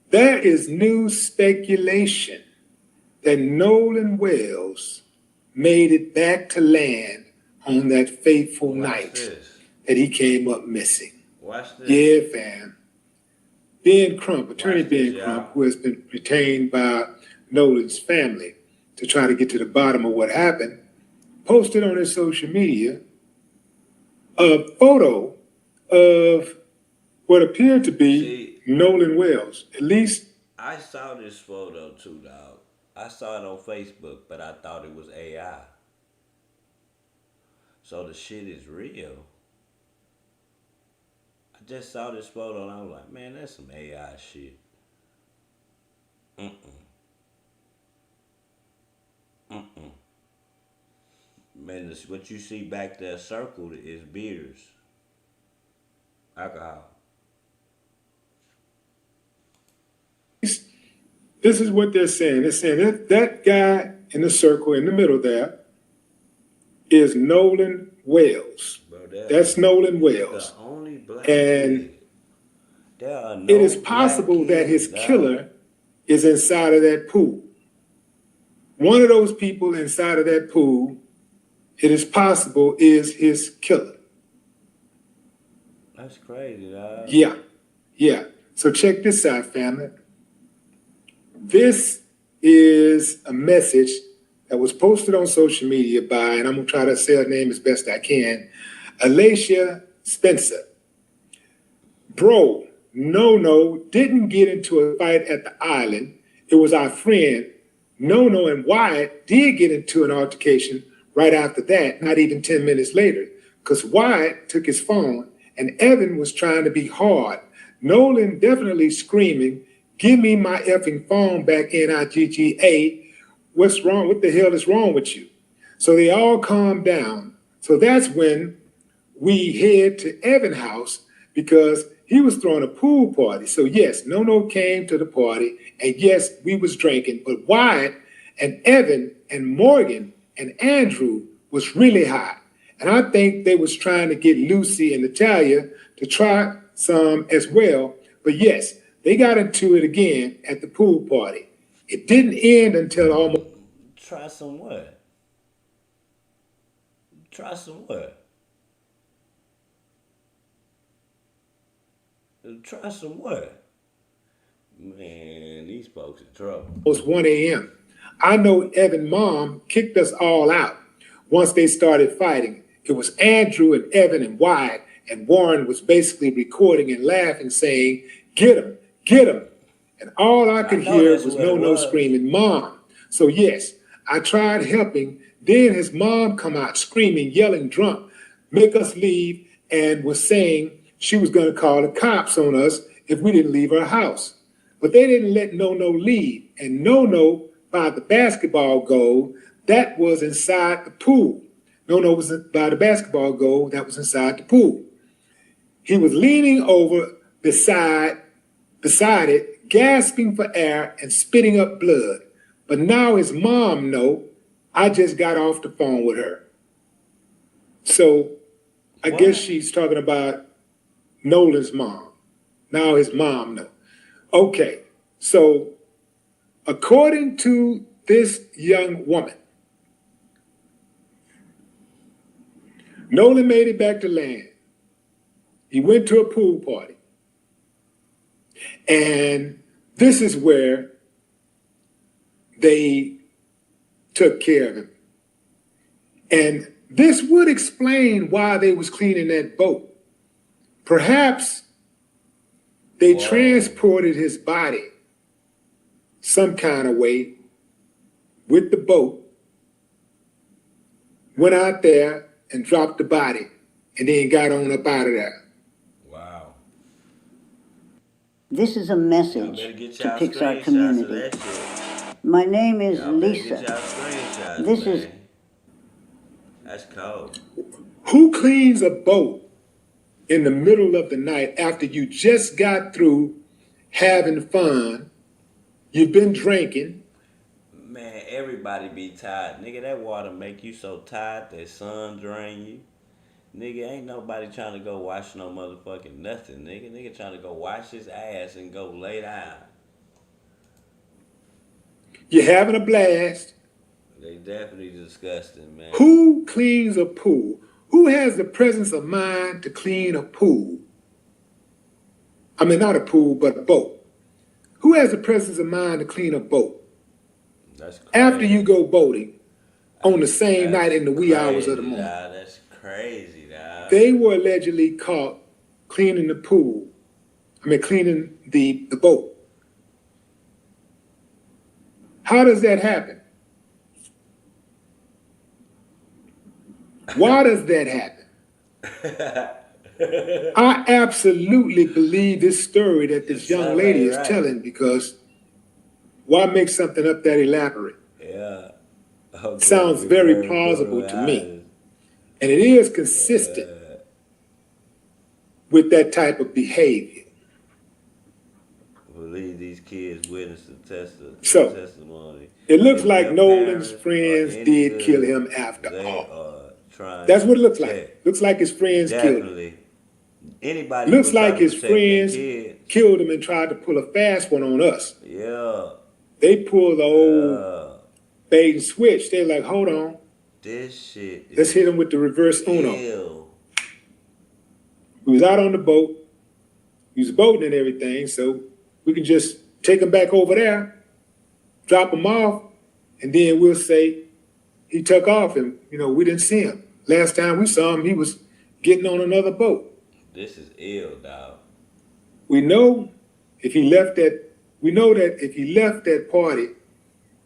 There is new speculation that Nolan Wells made it back to land on that fateful night that he came up missing. Watch this. Yeah, fam. Ben Crump, attorney Ben Crump, who has been retained by Nolan's family to try to get to the bottom of what happened, posted on his social media a photo of what appeared to be Nolan Wells. At least I saw this photo too, dog. I saw it on Facebook, but I thought it was AI. So the shit is real. I just saw this photo and I was like, man, that's some AI shit. Man, what you see back there circled is beers. Alcohol. this is what they're saying. They're saying that guy in the circle in the middle there is Nolan Wells. Bro, that's Nolan Wells. The only black and there are no it is possible that his killer is inside of that pool. One of those people inside of that pool, it is possible, is his killer. That's crazy, dog. Yeah. So check this out, family. This is a message that was posted on social media by, and I'm going to try to say her name as best I can, Alicia Spencer. Bro, No didn't get into a fight at the island. It was our friend No and Wyatt did get into an altercation right after that, not even 10 minutes later, because Wyatt took his phone and Evan was trying to be hard. Nolan definitely screaming, "Give me my effing phone back, NIGGA. What's wrong? What the hell is wrong with you?" So they all calmed down. So that's when we head to Evan's house because he was throwing a pool party. So yes, No came to the party, and yes, we was drinking, but Wyatt and Evan and Morgan and Andrew was really hot. And I think they was trying to get Lucy and Natalia to try some as well. But yes, they got into it again at the pool party. It didn't end until almost... Try some what? Try some what? Try some what? Man, these folks in trouble. Almost 1 a.m. I know Evan's mom kicked us all out once they started fighting. It was Andrew and Evan and Wyatt, and Warren was basically recording and laughing, saying, "Get him, get him." And all I could hear was No screaming, "Mom." So yes, I tried helping. Then his mom come out screaming, yelling, drunk, make us leave, and was saying she was going to call the cops on us if we didn't leave her house. But they didn't let No leave. And No, by the basketball goal, that was inside the pool. No was by the basketball goal that was inside the pool. He was leaning over beside it, gasping for air and spitting up blood. But now his mom know. I just got off the phone with her. So I guess she's talking about Nolan's mom. Now his mom know. Okay, so according to this young woman, Nolan made it back to land. He went to a pool party. And this is where they took care of him. And this would explain why they was cleaning that boat. Perhaps they transported his body some kind of way with the boat, went out there and dropped the body, and then got on up out of there. Wow. This is a message to Pixar community. My name is Lisa. This is... That's cold. Who cleans a boat in the middle of the night after you just got through having fun? You've been drinking. Man, everybody be tired. Nigga, that water make you so tired that sun drain you. Nigga, ain't nobody trying to go wash no motherfucking nothing, nigga. Nigga trying to go wash his ass and go lay down. You're having a blast. They definitely disgusting, man. Who cleans a pool? Who has the presence of mind to clean a pool? I mean, not a pool, but a boat. Who has the presence of mind to clean a boat? That's crazy. After you go boating on the same night in the wee hours of the morning. Dog. That's crazy, dog. They were allegedly caught cleaning the pool. Cleaning the boat. How does that happen? Why does that happen? I absolutely believe this story that this young lady is telling, because why make something up that elaborate? Yeah. Sounds very plausible to me. And it is consistent with that type of behavior. I believe these kids witnessed the testimony. It looks like Nolan's friends did kill him after all. That's what it looks like. Looks like his friends killed him. Anybody looks like his friends killed him and tried to pull a fast one on us. Yeah. They pulled the old bait and switch. They're like, hold on. This shit. Let's hit him with the reverse Uno. We was out on the boat. We was boating and everything, so we can just take him back over there, drop him off, and then we'll say he took off and, we didn't see him. Last time we saw him, he was getting on another boat. This is ill, dog. We know if he left that party,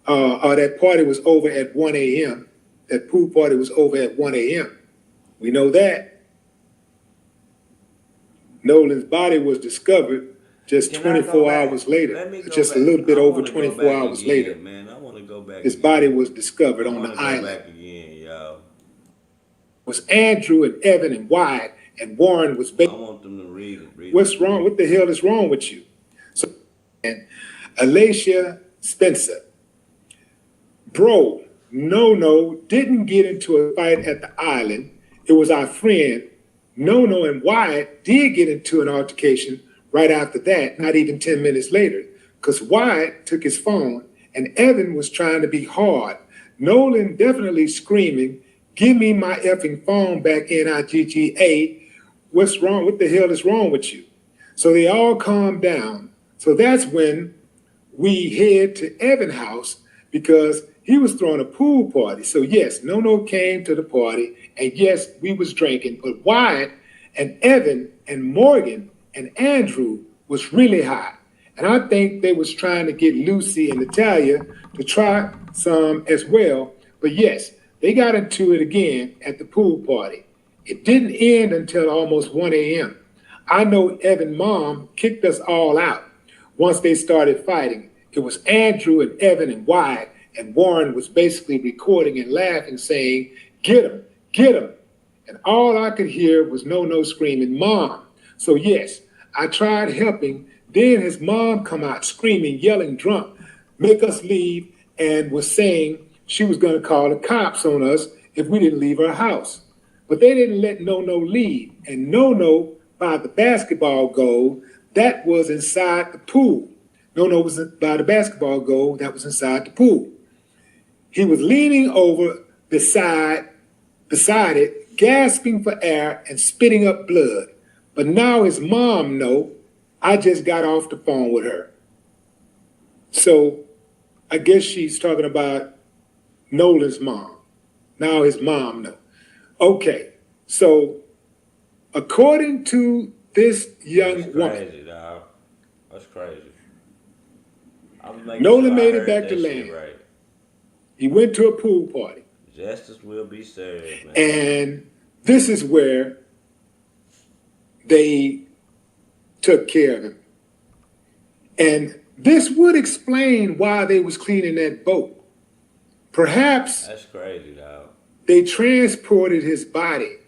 or that party was over at 1 a.m., that pool party was over at 1 a.m. We know that. Nolan's body was discovered just 24 hours later, just a little bit over 24 hours later. Man, I want to go back. His body was discovered on the island. It was Andrew and Evan and Wyatt and Warren was I want them to read it. what's wrong? What the hell is wrong with you? So, and Alicia Spencer, bro, no, didn't get into a fight at the island. It was our friend. No and Wyatt did get into an altercation right after that, not even 10 minutes later, because Wyatt took his phone and Evan was trying to be hard. Nolan definitely screaming, "Give me my effing phone back, NIGGA. What's wrong? What the hell is wrong with you?" So they all calmed down. So that's when we head to Evan's house because he was throwing a pool party. So yes, No came to the party, and yes, we was drinking, but Wyatt and Evan and Morgan and Andrew was really high. And I think they was trying to get Lucy and Natalia to try some as well. But yes, they got into it again at the pool party. It didn't end until almost 1 a.m. I know Evan's mom kicked us all out once they started fighting. It was Andrew and Evan and Wyatt, and Warren was basically recording and laughing, saying, "Get him, get him." And all I could hear was No screaming, "Mom." So yes, I tried helping. Then his mom come out screaming, yelling, drunk, make us leave, and was saying she was going to call the cops on us if we didn't leave her house. But they didn't let No leave. And No by the basketball goal that was inside the pool. No was by the basketball goal that was inside the pool. He was leaning over beside it, gasping for air and spitting up blood. But now his mom I just got off the phone with her. So I guess she's talking about Nolan's mom. Now his mom Okay, so according to this young woman, crazy, dog. That's crazy. Nolan made it back to land. Right. He went to a pool party. Justice will be served, man. And this is where they took care of him. And this would explain why they was cleaning that boat. Perhaps that's crazy, dog. They transported his body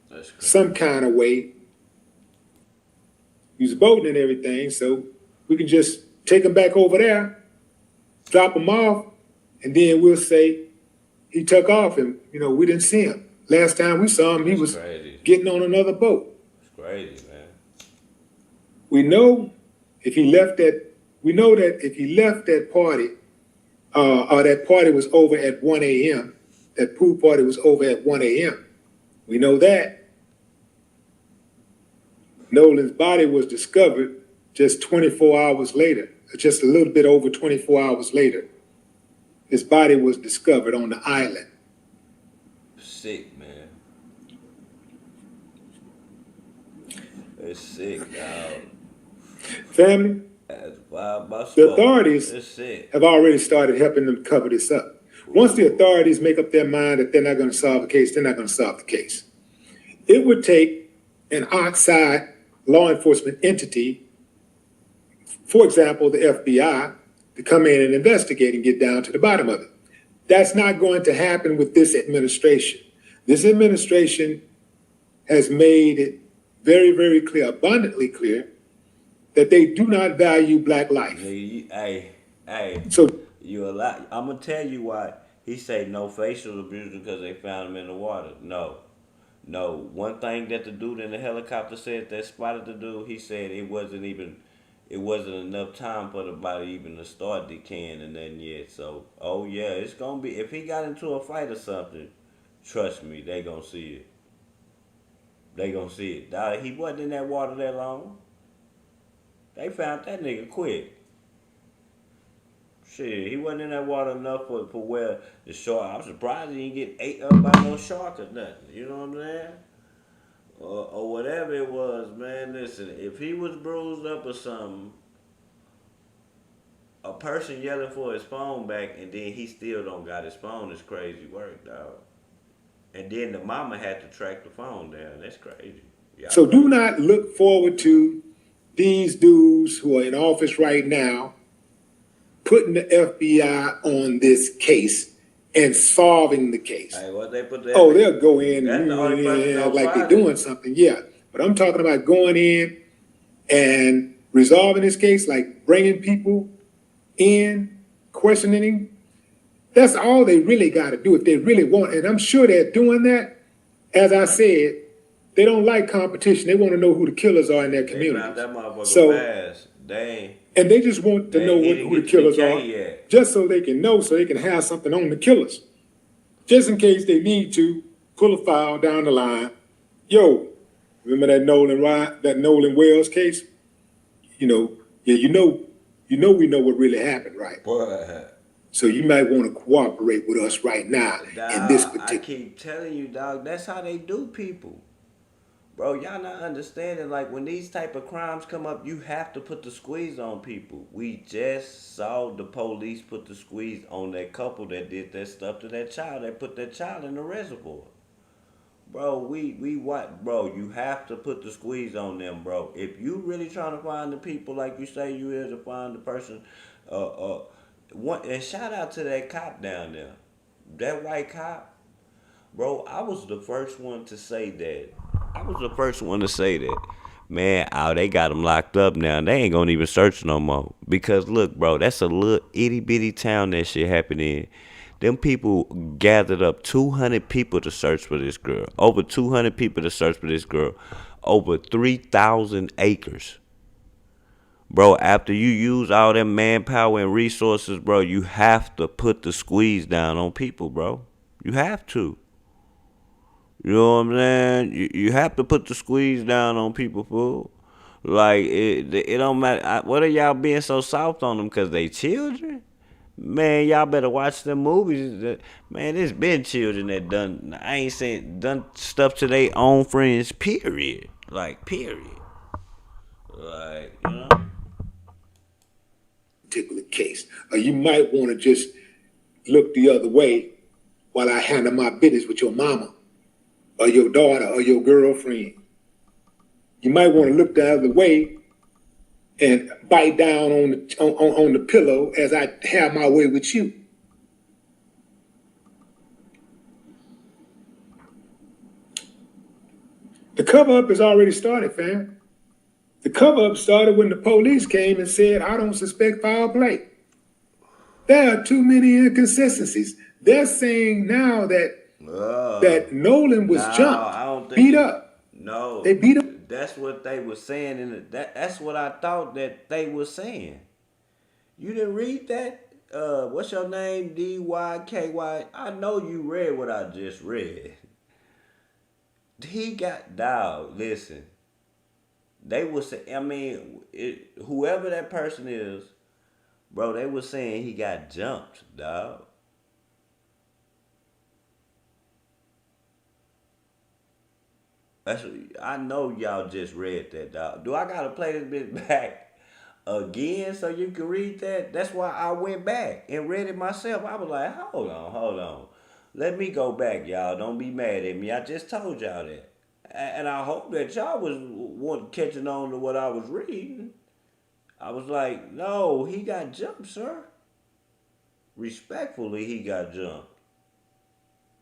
that's crazy. Some kind of way. He was boating and everything, so we can just take him back over there, drop him off, and then we'll say he took off and, we didn't see him. Last time we saw him, he was crazy. Getting on another boat. It's crazy, man. We know that if he left that party, or that party was over at 1 a.m., that pool party was over at 1 a.m. We know that. Nolan's body was discovered just 24 hours later, just a little bit over 24 hours later. His body was discovered on the island. Sick, man. It's sick, dog. Family, the authorities have already started helping them cover this up. Once the authorities make up their mind that they're not going to solve the case, they're not going to solve the case. It would take an outside law enforcement entity, for example, the FBI, to come in and investigate and get down to the bottom of it. That's not going to happen with this administration. This administration has made it very, very clear, abundantly clear, that they do not value black life. Hey. So I'm gonna tell you why he say no facial abuse because they found him in the water. No. One thing that the dude in the helicopter said that spotted the dude, he said it wasn't enough time for the body even to start decaying and nothing yet. So, it's gonna be, if he got into a fight or something, trust me, they gonna see it. Dog, he wasn't in that water that long. They found that nigga quick. Shit, he wasn't in that water enough for where the shark. I'm surprised he didn't get ate up by no shark or nothing. You know what I'm saying? Or whatever it was, man. Listen, if he was bruised up or something, a person yelling for his phone back and then he still don't got his phone is crazy work, dog. And then the mama had to track the phone down. That's crazy. So do not look forward to these dudes who are in office right now putting the FBI on this case and solving the case. Hey, what they put that? Oh, they'll go in That's the only person on like they're Friday. doing something, yeah. But I'm talking about going in and resolving this case, like bringing people in, questioning. That's all they really got to do if they really want. And I'm sure they're doing that. As I said, they don't like competition. They want to know who the killers are in their They community. found that motherfucker So, fast. and they just want to know who the killers are, just so they can know, so they can have something on the killers, just in case they need to pull a file down the line. Yo, remember that Nolan Wells case? We know what really happened, right? Boy. So you might want to cooperate with us right now in this particular. I keep telling you, dog, that's how they do people. Bro, y'all not understanding, like, when these type of crimes come up, you have to put the squeeze on people. We just saw the police put the squeeze on that couple that did that stuff to that child. They put that child in the reservoir. Bro, bro, you have to put the squeeze on them, bro. If you really trying to find the people like you say you is to find the person, and shout out to that cop down there. That white cop, bro, I was the first one to say that. Man, they got him locked up now. They ain't gonna even search no more. Because look, bro, that's a little itty bitty town that shit happened in. Them people gathered up 200 people to search for this girl. Over 200 people to search for this girl. Over 3,000 acres. Bro, after you use all that manpower and resources, bro, you have to put the squeeze down on people, bro. You have to. You know what I'm saying? You have to put the squeeze down on people, fool. Like, it don't matter. What are y'all being so soft on them? Because they children? Man, y'all better watch them movies. Man, there's been children that done stuff to their own friends, period. Like, period. Like, you know? Particular case. Or you might want to just look the other way while I handle my business with your mama or your daughter or your girlfriend. You might want to look the other way and bite down on the pillow as I have my way with you. The cover-up has already started, fam. The cover-up started when the police came and said, I don't suspect foul play. There are too many inconsistencies. They're saying now that Nolan was jumped, beat up. No. They beat him. That's what they were saying. That's what I thought that they were saying. You didn't read that? What's your name? DYKY. I know you read what I just read. He got dog. Listen. They were saying, whoever that person is, bro, they were saying he got jumped, dog. I know y'all just read that, dog. Do I gotta play this bit back again so you can read that? That's why I went back and read it myself. I was like, hold on. Let me go back, y'all. Don't be mad at me. I just told y'all that. And I hope that y'all was catching on to what I was reading. I was like, no, he got jumped, sir. Respectfully, he got jumped.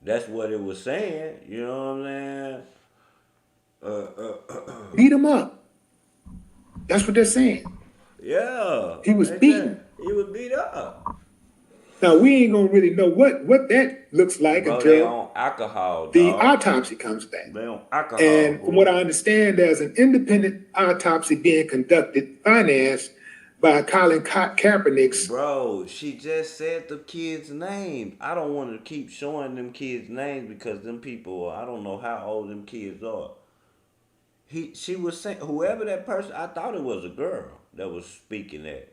That's what it was saying. You know what I'm saying? Beat him up. That's what they're saying. Yeah. He was beaten. He was beat up. Now, we ain't going to really know what that looks like until on alcohol, the autopsy comes back. They on alcohol. And from what I understand, there's an independent autopsy being conducted, financed by Colin Kaepernick's. Bro, she just said the kid's name. I don't want to keep showing them kids' names because them people, I don't know how old them kids are. She was saying, whoever that person, I thought it was a girl that was speaking that.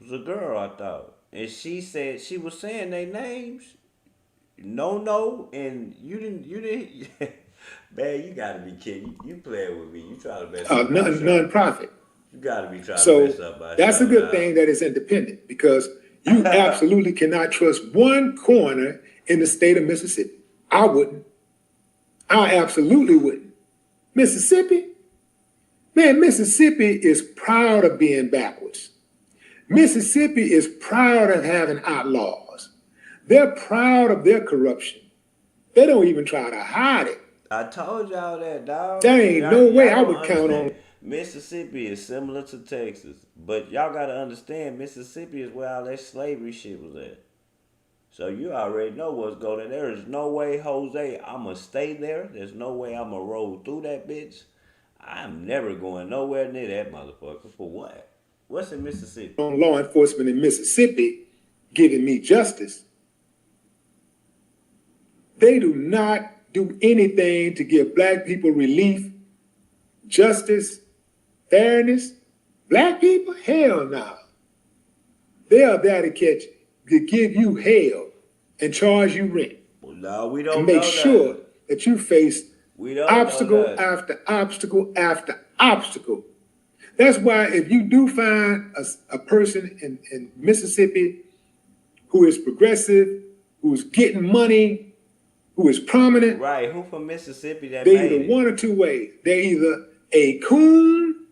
It was a girl, I thought. And she said, she was saying their names. No, and you didn't. Man, you gotta be kidding. You playing with me. You try to mess up. Non-profit. You gotta be trying to mess up. That's a good thing that it's independent because you absolutely cannot trust one coroner in the state of Mississippi. I wouldn't. I absolutely wouldn't. Mississippi? Man, Mississippi is proud of being backwards. Mississippi is proud of having outlaws. They're proud of their corruption. They don't even try to hide it. I told y'all that, dog. There ain't no way I would count on. Mississippi is similar to Texas, but y'all gotta understand, Mississippi is where all that slavery shit was at. So you already know what's going on. There is no way, Jose, I'ma stay there. There's no way I'ma roll through that bitch. I'm never going nowhere near that motherfucker. For what? What's in Mississippi? On law enforcement in Mississippi giving me justice. They do not do anything to give black people relief, justice, fairness. Black people? Hell no. They are there to catch you, to give you hell and charge you rent. Well, no, we don't and make sure that you face obstacle after obstacle after obstacle. That's why if you do find a person in Mississippi who is progressive, who's getting money, who is prominent, right? Who from Mississippi that they made either it? one or two ways. They're either a coon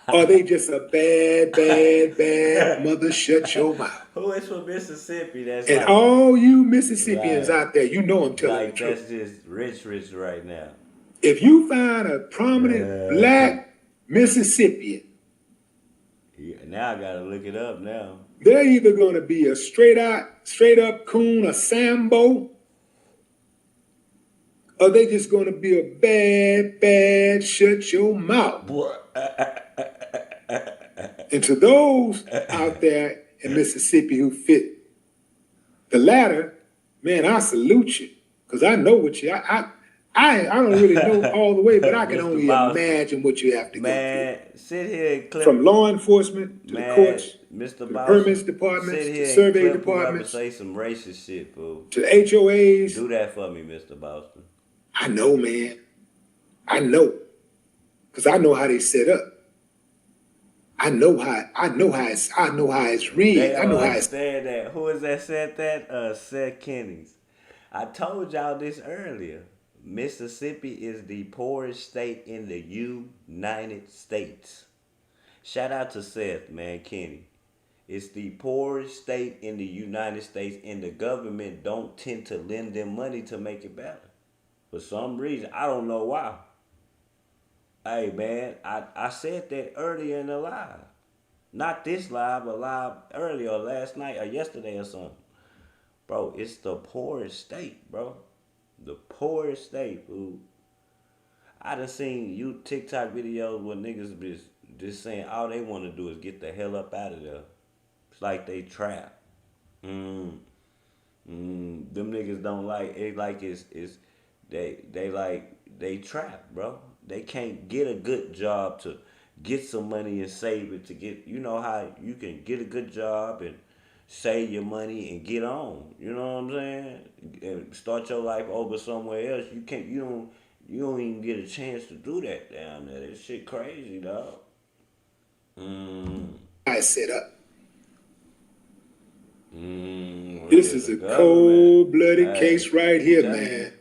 or they just a bad mother. Shut your mouth. Who is from Mississippi? That's and like, all you Mississippians out there, you know I'm telling like the truth. That's just rich right now. If you find a prominent black Mississippian, now I gotta look it up now. They're either going to be a straight up coon, a Sambo, or they just going to be a bad, shut your mouth. And to those out there in Mississippi who fit the latter, man, I salute you. Because I know what you, I don't really know all the way, but I can only imagine what you have to go through. Sit here and clip. From law enforcement to the courts, Mr. to the permits departments, to survey departments, say some racist shit, fool. To the HOAs. Do that for me, Mr. Boston. I know, man. I know. Because I know how they set up. I know how it's rigged. I know how it's that. Who is that said that? Seth Kennings. I told y'all this earlier. Mississippi is the poorest state in the United States. Shout out to Seth, man, Kenny. It's the poorest state in the United States, and the government don't tend to lend them money to make it better. For some reason, I don't know why. Hey, man, I said that earlier in the live. Not this live, but live earlier, or last night, or yesterday or something. Bro, it's the poorest state, bro. The poorest state, fool. I done seen you TikTok videos where niggas be just saying all they want to do is get the hell up out of there. It's like they trap. Them niggas don't like it. Like they trap, bro. They can't get a good job to get some money and save it to get. You know how you can get a good job and save your money and get on. You know what I'm saying? And start your life over somewhere else. You can't. You don't even get a chance to do that down there. That shit crazy, dog. I set up. This is a cold-blooded case right here, man.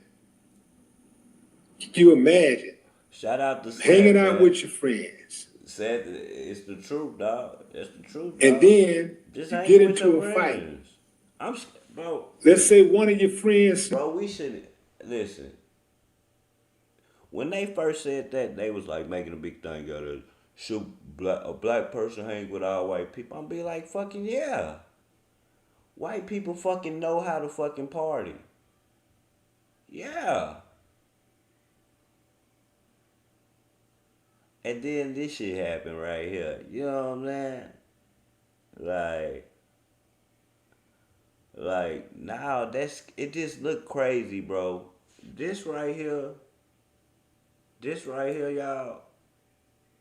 Can you imagine? Shout out to hanging out with your friends. Said it's the truth, dog. That's the truth, dog. And then just you get into a fight. Bro. Let's say one of your friends. Bro, we should listen. When they first said that, they was like making a big thing out of should a black person hang with all white people. I'm be like, fucking yeah. White people fucking know how to fucking party. Yeah. And then this shit happened right here. You know what I'm saying? Like now it just look crazy, bro. This right here, y'all,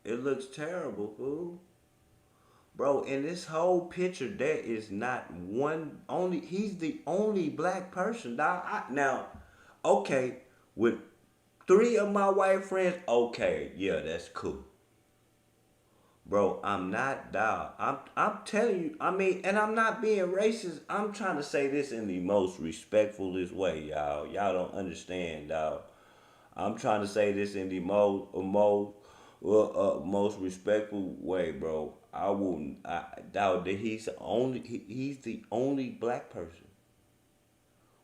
it looks terrible, fool. Bro, in this whole picture, there is not one, he's the only black person, dog. Now, okay, with 3 of my white friends, okay, yeah, that's cool. Bro, I'm not, dog. I'm telling you, I mean, and I'm not being racist. I'm trying to say this in the most respectfulest way, y'all. Y'all don't understand, dog. I'm trying to say this in the most respectful way, bro. Dog, he's the only black person.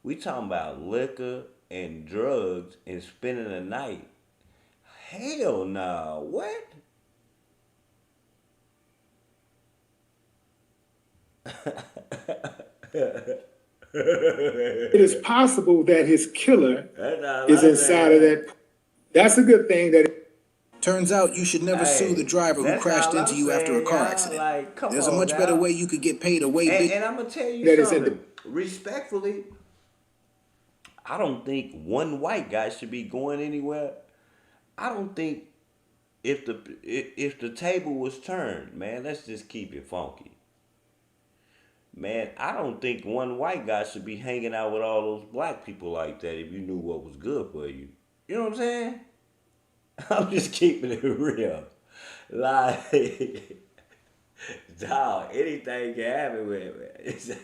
We talking about liquor and drugs and spending the night. Hell no. What? It is possible that his killer is inside of that. That's a good thing that. Turns out you should never sue the driver who crashed into you after a car accident. There's a much better way you could get paid a way big. And I'm going to tell you something. Respectfully, I don't think one white guy should be going anywhere. I don't think if the table was turned, man, let's just keep it funky. Man, I don't think one white guy should be hanging out with all those black people like that if you knew what was good for you. You know what I'm saying? I'm just keeping it real. Like, dog, anything can happen with me.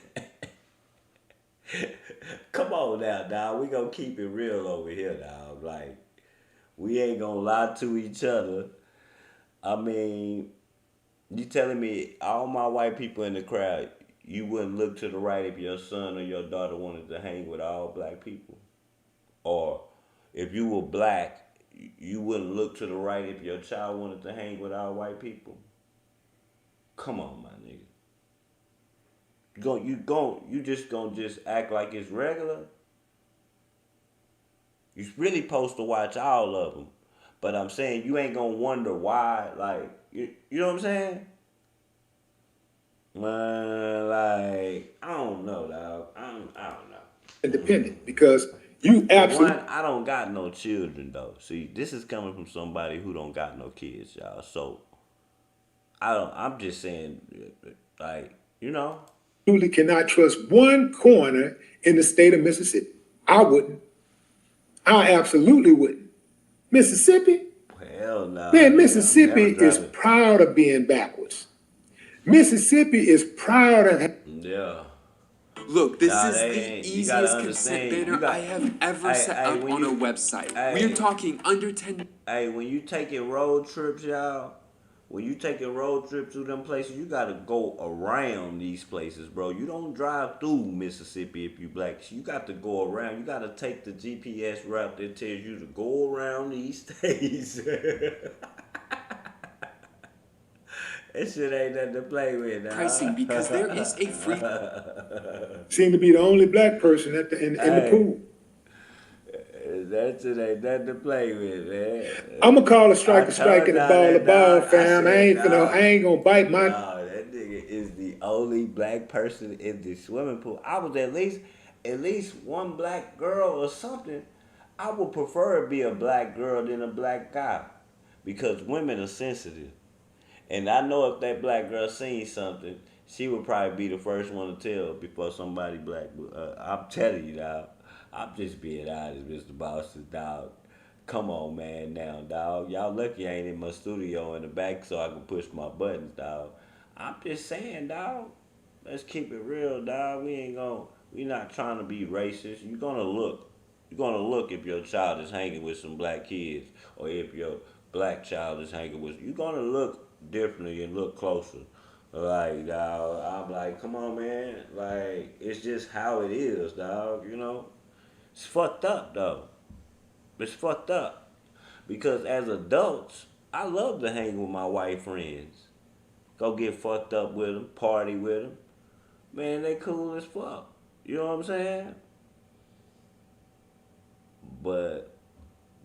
Come on now, dog. We gonna keep it real over here, dog. Like, we ain't gonna lie to each other. I mean, you telling me all my white people in the crowd, you wouldn't look to the right if your son or your daughter wanted to hang with all black people? Or if you were black, you wouldn't look to the right if your child wanted to hang with all white people? Come on, my nigga. You just gonna act like it's regular? You really supposed to watch all of them. But I'm saying you ain't gonna wonder why, like, you know what I'm saying? Like, I don't know, dog. I don't know. Independent, because you absolutely. One, I don't got no children, though. See, this is coming from somebody who don't got no kids, y'all. So, I'm just saying, like, you know. Absolutely cannot trust one coroner in the state of Mississippi. I wouldn't. I absolutely wouldn't. Mississippi? Hell no. Man, Mississippi is proud of being backwards. Mississippi is proud of. Yeah. Look, this is the easiest consent banner I have ever set up on a website. We're talking under 10. Hey, when you taking road trips, y'all, when you taking road trips to them places, you gotta go around these places, bro. You don't drive through Mississippi if you black. You got to go around. You gotta take the GPS route that tells you to go around these states. That shit ain't nothing to play with, now. Pricing, because there is a free. Seem to be the only black person in the pool. That shit ain't nothing to play with, man. I'm gonna call a strike and a ball, fam. I ain't gonna bite my. No, that nigga is the only black person in the swimming pool. I was at least one black girl or something. I would prefer it be a black girl than a black guy, because women are sensitive. And I know if that black girl seen something, she would probably be the first one to tell before somebody black. I'm telling you, dog. I'm just being honest, Mr. Boston, dog. Come on, man, now, dog. Y'all lucky I ain't in my studio in the back so I can push my buttons, dog. I'm just saying, dog. Let's keep it real, dog. We not trying to be racist. You're gonna look if your child is hanging with some black kids, or if your black child is hanging with. You're gonna look differently and look closer. Like, dog, I'm like, come on, man. Like, it's just how it is, dog, you know? It's fucked up, though. It's fucked up. Because as adults, I love to hang with my white friends. Go get fucked up with them, party with them. Man, they cool as fuck. You know what I'm saying? But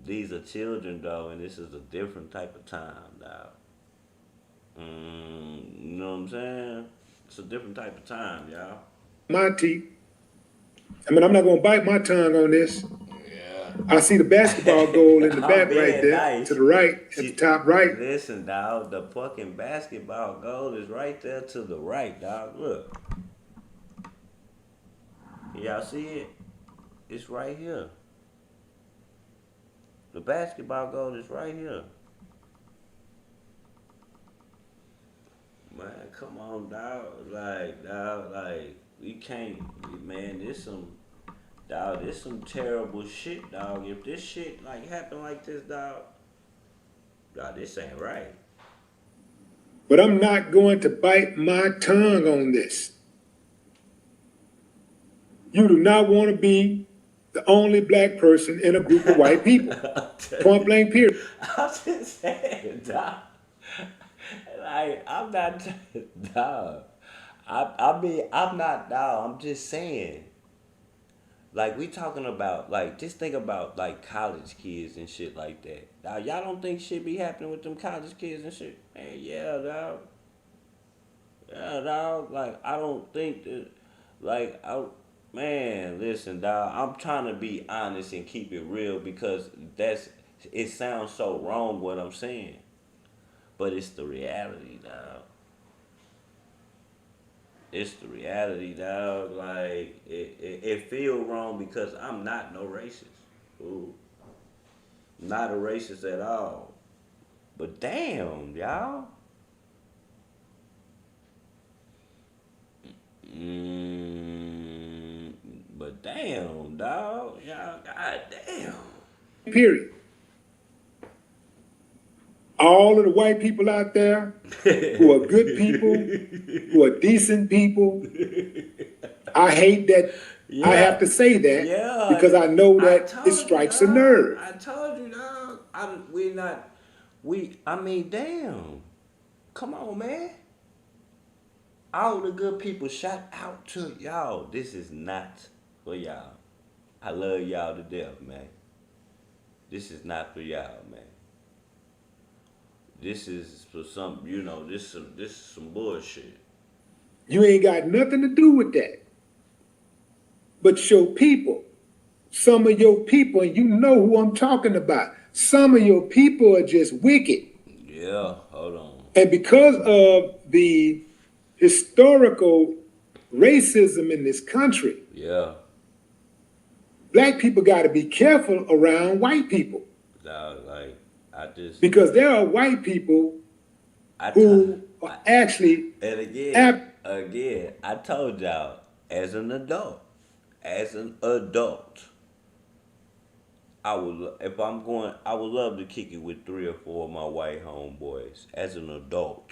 these are children, though, and this is a different type of time, dog. You know what I'm saying? It's a different type of time, y'all. My teeth. I mean, I'm not gonna bite my tongue on this. Yeah. I see the basketball goal in the back right there, nice. To the right, at the top right. Listen, dog, the fucking basketball goal is right there to the right, dog. Look. Y'all see it? It's right here. The basketball goal is right here. Man, come on, dog. Like, we can't, man, this some terrible shit, dog. If this shit, like, happen like this, dog, this ain't right. But I'm not going to bite my tongue on this. you do not want to be the only black person in a group of white people. Point blank, period. I'm just saying, dog. Like, I'm not, dog. I mean, I'm not, dog. I'm just saying. Like, we talking about, like, just think about, like, college kids and shit like that. Now, y'all don't think shit be happening with them college kids and shit? Man, yeah, dog. Yeah, dog. Like, I don't think that, like, man, listen, dog. I'm trying to be honest and keep it real because it sounds so wrong what I'm saying. But it's the reality, dog. It's the reality, dog. Like, it feel wrong because I'm not no racist. Ooh. Not a racist at all. But damn, y'all. But damn, dog. Y'all, goddamn. Period. All of the white people out there who are good people, who are decent people, I hate that I have to say that because I know that it strikes a nerve. I told you, dog. I mean, damn. Come on, man. All the good people, shout out to y'all. This is not for y'all. I love y'all to death, man. This is not for y'all, man. This is for some, this is some bullshit. You ain't got nothing to do with that. But your people, some of your people, and you know who I'm talking about, some of your people are just wicked. Yeah, hold on. And because of the historical racism in this country, black people got to be careful around white people. Because there are white people who are actually... And again, I told y'all, as an adult, I would love to kick it with 3 or 4 of my white homeboys as an adult.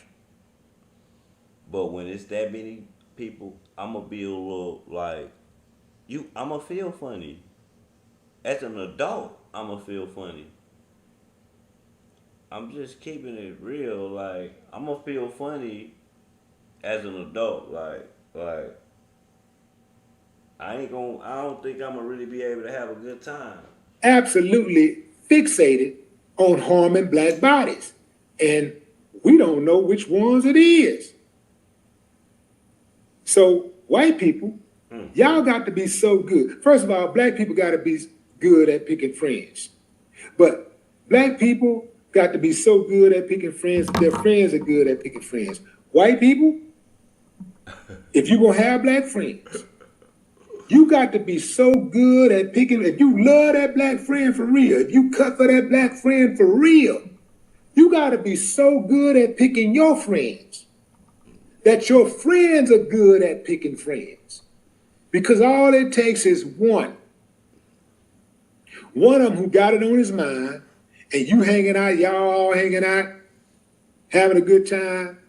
But when it's that many people, I'm going to be a little like, I'm going to feel funny. As an adult, I'm going to feel funny. I'm just keeping it real. Like, I'm going to feel funny as an adult. Like, I don't think I'm going to really be able to have a good time. Absolutely fixated on harming black bodies. And we don't know which ones it is. So white people, y'all got to be so good. First of all, black people got to be good at picking friends. But black people got to be so good at picking friends, their friends are good at picking friends. White people, if you're going to have black friends, you got to be so good at picking, if you love that black friend for real, if you cut for that black friend for real, you got to be so good at picking your friends that your friends are good at picking friends. Because all it takes is one of them who got it on his mind, and you hanging out, y'all all hanging out, having a good time.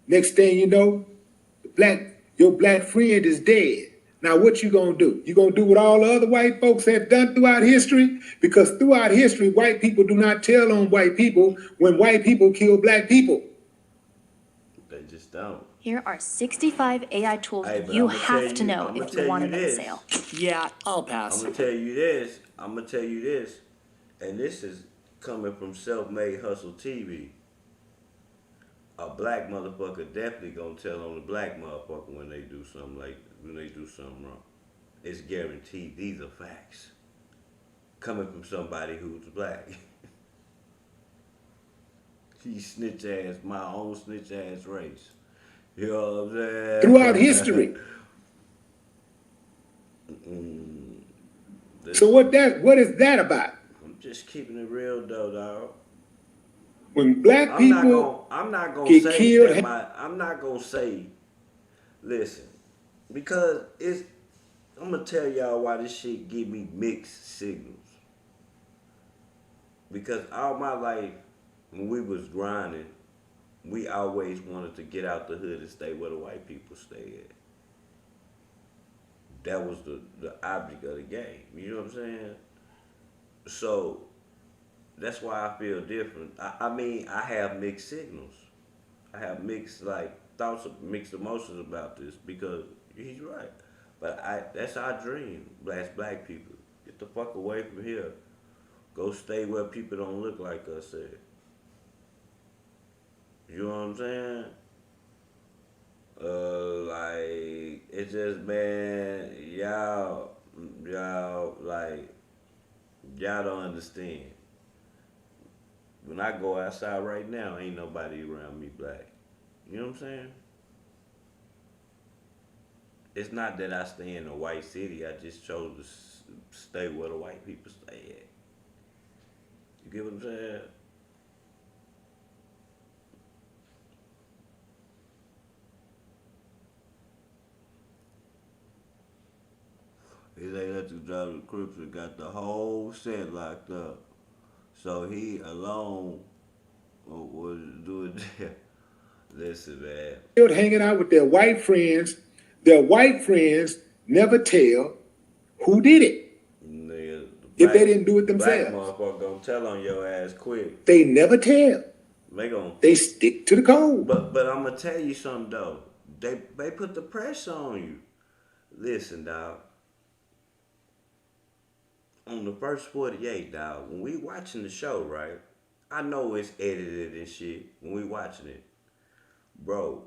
Next thing you know, your black friend is dead. Now what you gonna do? You gonna do what all the other white folks have done throughout history? Because throughout history, white people do not tell on white people when white people kill black people. They just don't. Here are 65 AI tools you have to know if you want to make a sale. Yeah, I'll pass. I'm gonna tell you this, and this is coming from Self-Made Hustle TV. A black motherfucker definitely gonna tell on a black motherfucker when they do something wrong. It's guaranteed. These are facts. Coming from somebody who's black. My own snitch ass race. You know what I'm saying? Throughout history. So what is that about? I'm just keeping it real though, dog. When black people I'm not gonna get say killed, I'm not gonna say, listen, because I'm gonna tell y'all why this shit give me mixed signals. Because all my life, when we was grinding, we always wanted to get out the hood and stay where the white people stay at. that was the object of the game. You know what I'm saying? So that's why I feel different. I mean, I have mixed signals. I have mixed thoughts, mixed emotions about this because he's right. But that's our dream, black people. Get the fuck away from here. Go stay where people don't look like us at. You know what I'm saying? It's just, man, y'all don't understand. When I go outside right now, ain't nobody around me black. You know what I'm saying? It's not that I stay in a white city. I just chose to stay where the white people stay at. You get what I'm saying? He say let the drive the Crips and got the whole set locked up. So he alone was doing that. Listen, man. Hanging out with their white friends. Their white friends never tell who did it. Nigga, if they didn't do it themselves. Black motherfucker gonna tell on your ass quick. They never tell. They stick to the code. But I'm gonna tell you something though. They put the pressure on you. Listen, dog. On the first 48, dog, when we watching the show, right? I know it's edited and shit when we watching it. Bro,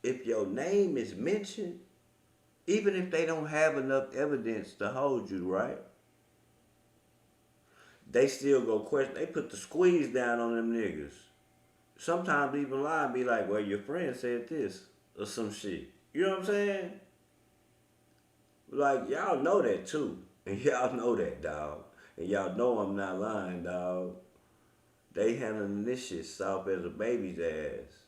if your name is mentioned, even if they don't have enough evidence to hold you, right? They still go question. They put the squeeze down on them niggas. Sometimes even lie and be like, well, your friend said this or some shit. You know what I'm saying? Like, y'all know that too. And y'all know that, dog. And y'all know I'm not lying, dog. They handling this shit soft as a baby's ass.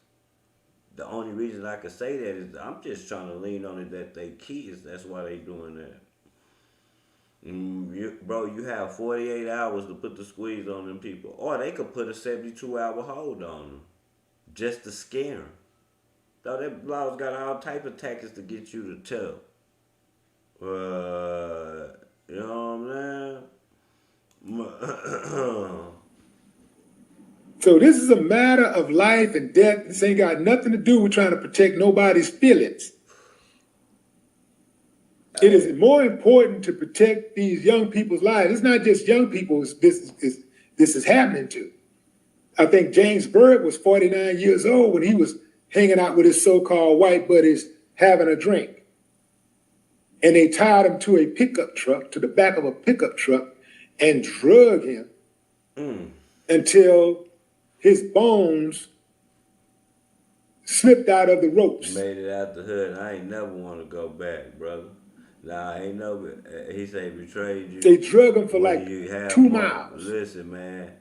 The only reason I can say that is I'm just trying to lean on it that they kids. That's why they doing that. Bro, you have 48 hours to put the squeeze on them people. Or they could put a 72-hour hold on them. Just to scare them. Though that law's got all type of tactics to get you to tell. You know what I'm saying? So this is a matter of life and death. This ain't got nothing to do with trying to protect nobody's feelings. It is more important to protect these young people's lives. It's not just young people this is happening to. I think James Byrd was 49 years old when he was hanging out with his so-called white buddies having a drink. And they tied him to a pickup truck, to the back of a pickup truck, and drug him until his bones slipped out of the ropes. Made it out the hood. I ain't never want to go back, brother. Nah, I ain't never. He say betrayed you. They drug him for like 2 miles. Listen, man.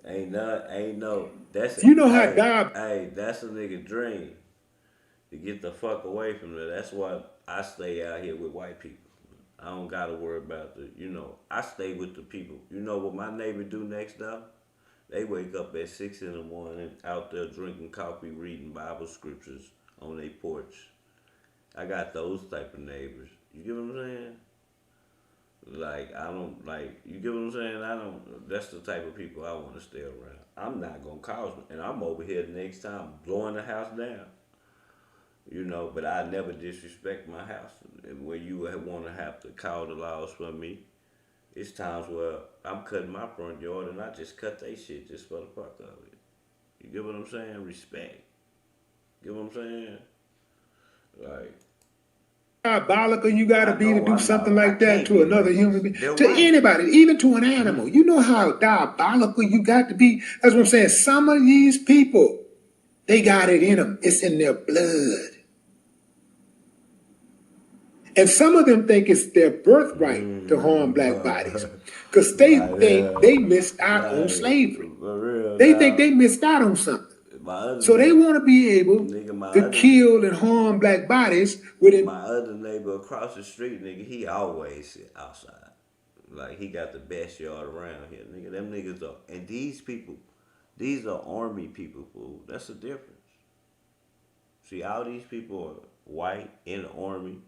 Ain't no. That's you know how God. Hey, that's a nigga dream. To get the fuck away from there. That's why I stay out here with white people. I don't gotta worry about I stay with the people. You know what my neighbor do next door? They wake up at 6 in the morning out there drinking coffee, reading Bible scriptures on their porch. I got those type of neighbors. You get what I'm saying? You get what I'm saying? That's the type of people I want to stay around. I'm not going to cause, and I'm over here the next time blowing the house down. But I never disrespect my house. Where you want to have to call the laws for me, it's times where I'm cutting my front yard and I just cut they shit just for the fuck of it. You get what I'm saying? Respect. You get what I'm saying? Diabolical you gotta be to do something like that to another human being, to anybody, even to an animal. You know how diabolical you got to be. That's what I'm saying. Some of these people, they got it in them. It's in their blood. And some of them think it's their birthright to harm black bodies because they think they missed out on slavery. They think they missed out on something. So they want to be able to kill and harm black bodies within. My other neighbor across the street, nigga, he always sit outside. Like, he got the best yard around here, nigga. Them niggas are, and these people, these are army people, fool. That's the difference. See, all these people are white in the army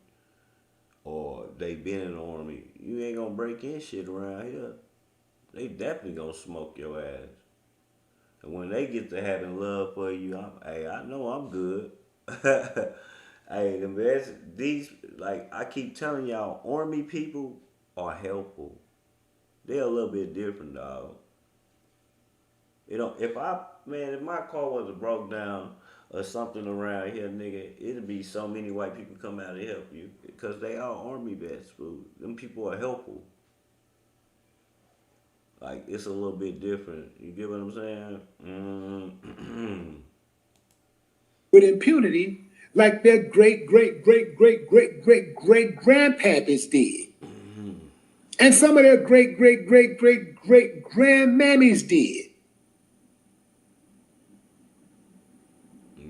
or they been in the army, you ain't gonna break in shit around here. They definitely gonna smoke your ass. And when they get to having love for you, I know I'm good. Hey, the best, these, like I keep telling y'all, army people are helpful. They're a little bit different, dog. You know, if my car was broke down or something around here, nigga, it'd be so many white people come out to help you because they are army vets, fool. Them people are helpful. Like, it's a little bit different. You get what I'm saying? With impunity, like their great-great-great-great-great-great-great-grandpappys did. And some of their great-great-great-great-great-grandmammies did.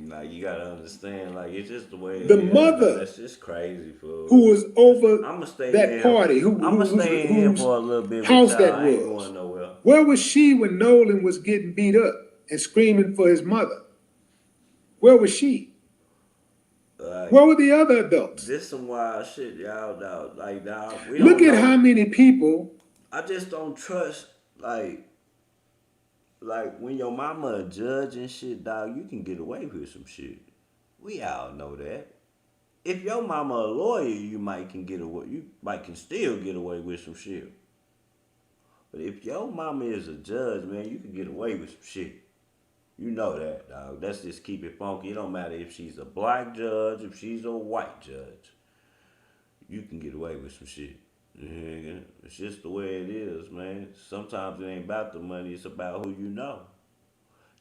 Like, you gotta understand, like, it's just the way it the is. mother, That's just crazy, fool. who was over stay that party, I'ma stay in here for a little bit. House with that I ain't was. going nowhere. Where was she when Nolan was getting beat up and screaming for his mother? Where was she? Where were the other adults? This some wild shit, y'all. Dog. Like, dog, we Look don't at know. how many people. I just don't trust, like when your mama a judge and shit, dog, you can get away with some shit. We all know that. If your mama a lawyer, you might can still get away with some shit. But if your mama is a judge, man, you can get away with some shit. You know that, dog. Let's just keep it funky. It don't matter if she's a black judge, if she's a white judge. You can get away with some shit. It's just the way it is, man. Sometimes it ain't about the money, it's about who you know.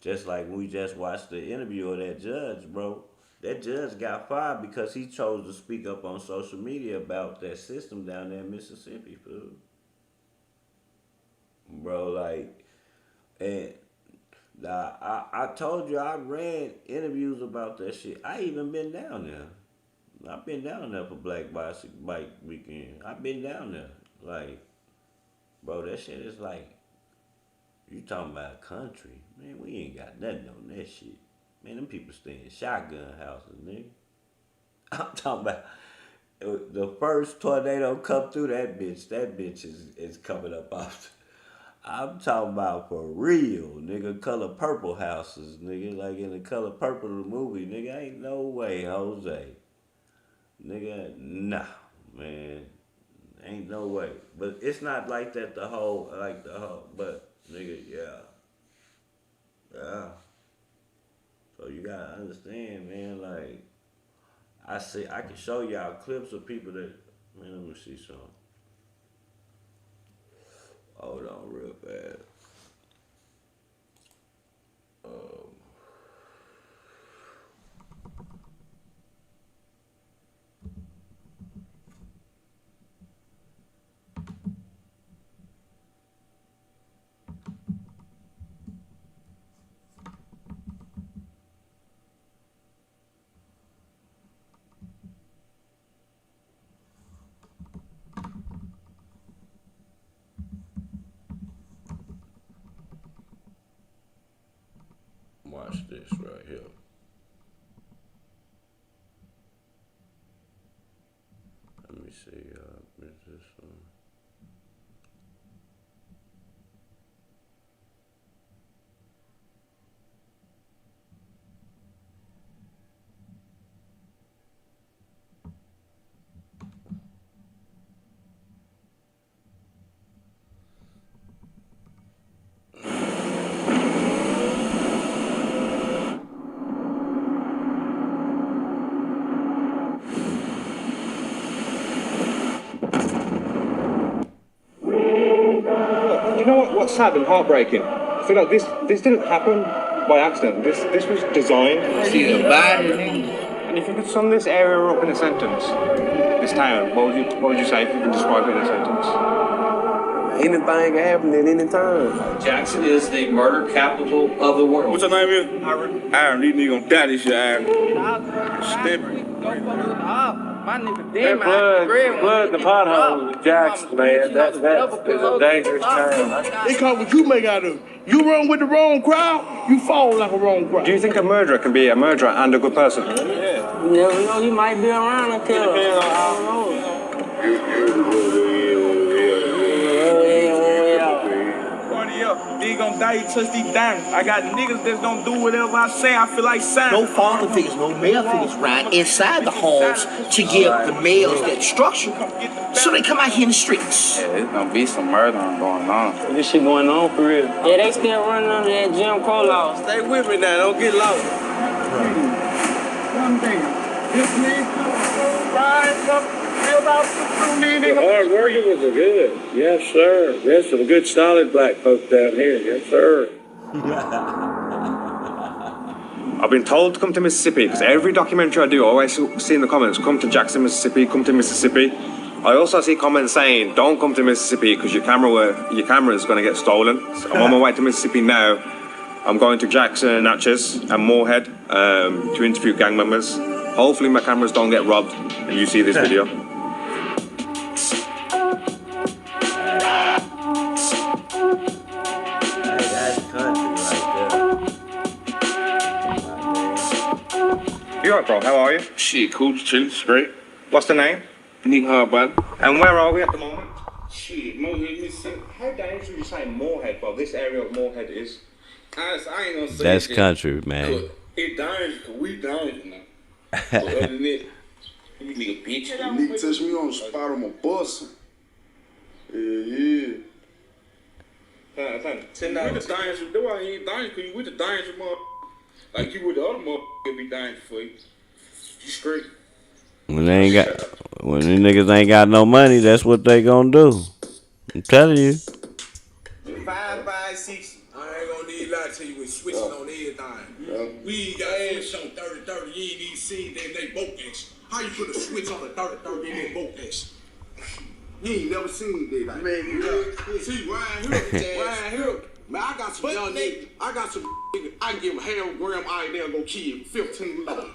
Just like we just watched the interview of that judge, bro. That judge got fired because he chose to speak up on social media about that system down there in Mississippi, fool. Bro, like, and I told you I ran interviews about that shit. I even been down there. I've been down there for Black Bike Weekend. I've been down there. Like, bro, that shit is like, you talking about a country. Man, we ain't got nothing on that shit. Man, them people stay in shotgun houses, nigga. I'm talking about the first tornado come through that bitch. That bitch is coming up off. I'm talking about for real, nigga. Color Purple houses, nigga. Like in the Color Purple movie, nigga. Ain't no way, Jose. Nigga, nah, man. Ain't no way. But it's not like that but nigga, yeah. So you gotta understand, man, like, I can show y'all clips of people that, man, let me see something. Hold on real fast. Watch this right here. Let me see, is this one? You know what's sad and heartbreaking? I feel like this didn't happen by accident. This was designed. See the body. And if you could sum this area up in a sentence, this town, what would you say if you could describe it in a sentence? Anything can happen at any time. Jackson is the murder capital of the world. What's your name is? Aaron. These niggas gonna die this year, Aaron. Step. My nigga, damn, blood in the pothole with Jackson, man. That's a dangerous town. They call what you make out of. You run with the wrong crowd, you fall like a wrong crowd. Do you think a murderer can be a murderer and a good person? Yeah, you know, he might be around and kill him. Party up. They gonna die, you touch these diamonds. I got niggas that's gonna do whatever I say. I feel like Simon. No father figures, no male figures ride inside the homes to give the males that structure. So they come out here in the streets. Yeah, it's gonna be some murdering going on. This shit going on for real. Yeah, they still running under that Jim Crow law. Stay with me now, don't get lost. The hard working was good. Yes, sir. There's some good solid black folks down here. Yes, sir. I've been told to come to Mississippi because every documentary I do, I always see in the comments, come to Jackson, Mississippi, come to Mississippi. I also see comments saying, don't come to Mississippi because your camera is going to get stolen. So I'm on my way to Mississippi now. I'm going to Jackson, Natchez and Moorhead to interview gang members. Hopefully my cameras don't get robbed and you see this video. You alright, bro? How are you? Shit, cool, chilling, straight. What's the name? Nick Hardbody. And where are we at the moment? Shit, Moorhead, Mississippi. How dangerous would you say Moorhead, bro? This area of Moorhead is? I ain't gonna say That's that. country, man. Look, it dangerous because we dangerous now. But other than that, you nigga bitch. Nigga touch me on the spot, I'm a bust. Yeah. $10. That's why he ain't dangerous, because you with the dangerous motherfucker. Like you with the other motherfucker, be dangerous for you. You straight. When the niggas ain't got no money, that's what they gonna do. I'm telling you. 5, 5, 6. I ain't gonna need to lie to you with switching on everything. We ain't got switch on 30-30. You ain't even seen them, they both action. How you put a switch on the 30-30 and they both action? You ain't never seen that. Man, see, Ryan Hill. Man, I got some young niggas. I got some niggas. I can give them half a gram. I ain't there gonna kill 15 dollars.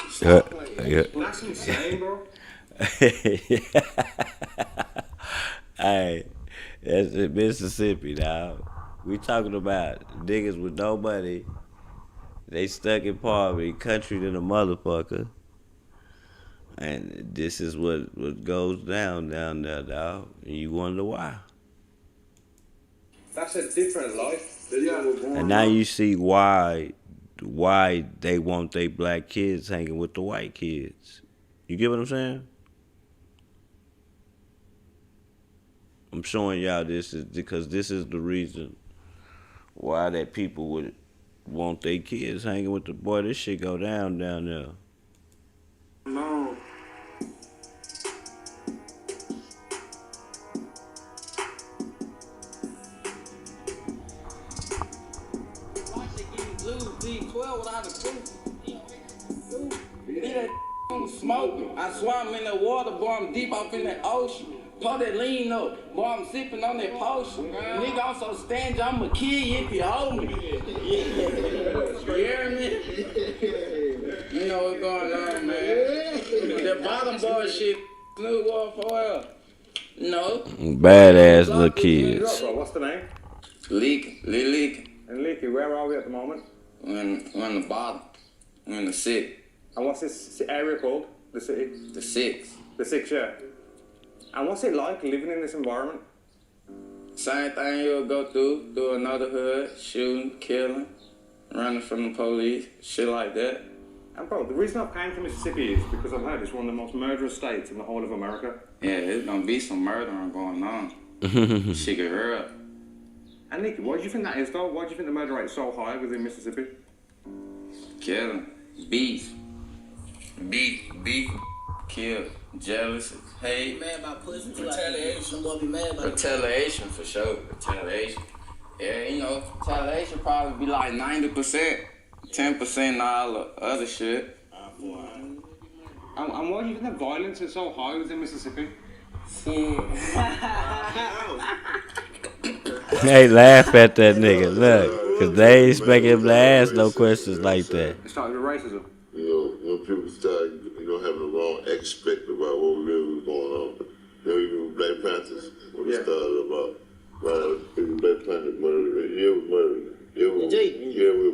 Stop playing. Yeah. That's insane, bro. Hey, that's in Mississippi, dog. We talking about niggas with no money. They stuck in poverty, country than a motherfucker. And this is what goes down there, dog. And you wonder why. That's a different life. And now you see why they want their black kids hanging with the white kids. You get what I'm saying? I'm showing y'all this is because this is the reason why that people would want their kids hanging with the boy. This shit go down there. No. Smoking. I swam in the water, boy, I'm deep off in that ocean. Pour that lean up, boy, I'm sipping on that potion. Nigga, I'm so stingy, I'ma kill you if you hold me. You hear me? You know what's going on, man. That bottom boy shit, Snoop War forever. No. Badass little kids. Bro, what's the name? Leaking. And Leaky, where are we at the moment? We're in the bottom. We're in the city. And what's this area called? The city? The 6. The 6, yeah. And what's it like living in this environment? Same thing you'll go through another hood, shooting, killing, running from the police, shit like that. And bro, the reason I came to Mississippi is because I've heard it's one of the most murderous states in the whole of America. Yeah, there's gonna be some murdering going on. Shit get her up. And Nicky, why do you think that is though? Why do you think the murder rate's so high within Mississippi? Killing, beef, kill, jealousy, hate. Mad about pussy, retaliation. Gonna be mad about retaliation for sure. Retaliation. Yeah, you know, retaliation probably be like 90%, 10% all the other shit. And why do you think the violence is so high within Mississippi? Hey, laugh at that nigga, look, cause they expect him to ask no questions like that. It started with racism. You know, when people start, having the wrong aspect about what really was going on. Even with Black Panthers, when it started about Black Panthers murder, it was murder. We were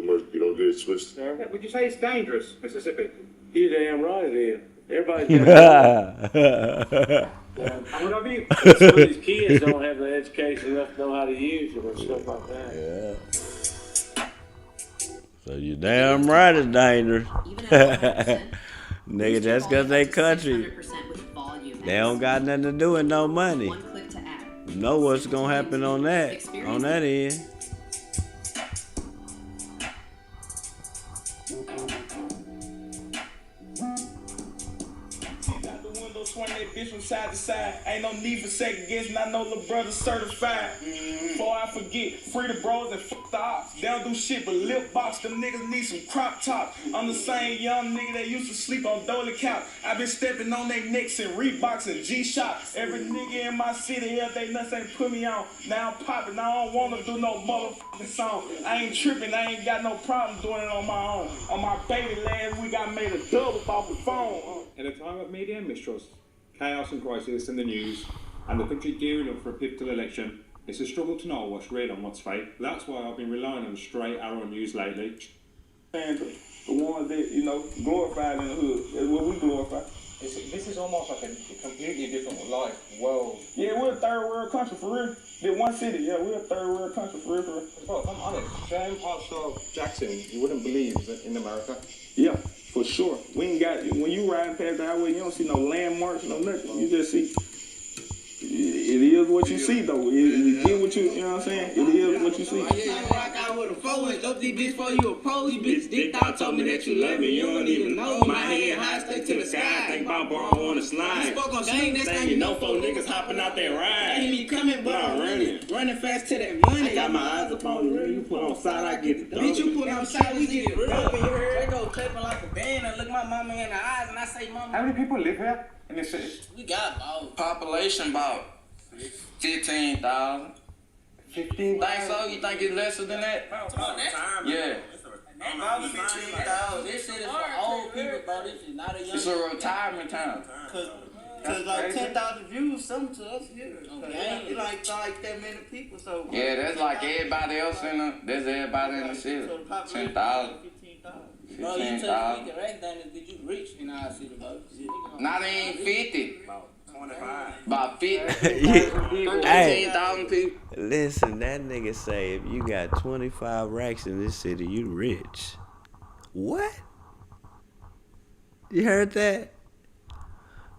murder. You don't get it twisted. Would you say it's dangerous, Mississippi? You damn right it is. Everybody's But I mean, some of these kids don't have the education enough to know how to use it and stuff like that. Yeah. So you damn right it's dangerous. Nigga, that's because they country. They don't got nothing to do with no money. You know what's gonna happen on that end. Swing that bitch from side to side. Ain't no need for second guessing. I know little brother certified. Before I forget, free the bros and fuck the ops. They don't do shit but lip box. Them niggas need some crop top. I'm the same young nigga that used to sleep on Dolly couch. I been stepping on they necks and Reeboks and G-Shock. Every nigga in my city, if they nuts ain't put me on. Now I'm popping. I don't wanna do no motherfucking song. I ain't tripping. I ain't got no problem doing it on my own. On my baby last week, I made a double off the phone. At a time of media mistrust, chaos and crisis in the news, and the country gearing up for a pivotal election, it's a struggle to know what's real and what's fake. That's why I've been relying on straight arrow news lately. And the ones that, you know, glorified in the hood, that's what we glorify. This is almost like a completely different life, world. Yeah, we're a third world country for real. Did one city, yeah, we're a third world country for real. Well, if I'm honest, certain parts of Jackson, you wouldn't believe is in America. Yeah, for sure. We ain't got, when you riding past the highway, you don't see no landmarks, no nothing. You just see, it is what you see though. You get what you know what I'm saying? It is what you see. Yeah, rock out with a 4-inch up these bitch for you approach. Bitch, dick out told me that you love me, you don't even know. My head high, stay to the sky. Think about borrow on the slide. You spoke on game, next time you know 4 niggas hopping out there ride. Ain't me coming, but I'm running fast to that money. I got my eyes upon the real. You put on side, I get it done. Bitch, you put on side, we get it real. They go clapping like a band and look my mama in the eyes and I say, mama. How many people live here in this city? We got about population about 15,000. 15,000? Think so? You think it's lesser than that? Yeah. About 15,000. This shit is for old people, bro. This is not a young. It's a retirement town. Cause like 10,000 views, something to us here. Okay. It's like that many people, so. Yeah, that's like everybody else in the. There's everybody in the city. 10,000. 15,000. Bro, you tell me we can recognize that you rich in our city, bro. Not even 50. 25. About 15,000 people. Listen, that nigga say if you got 25 racks in this city, you rich. What? You heard that?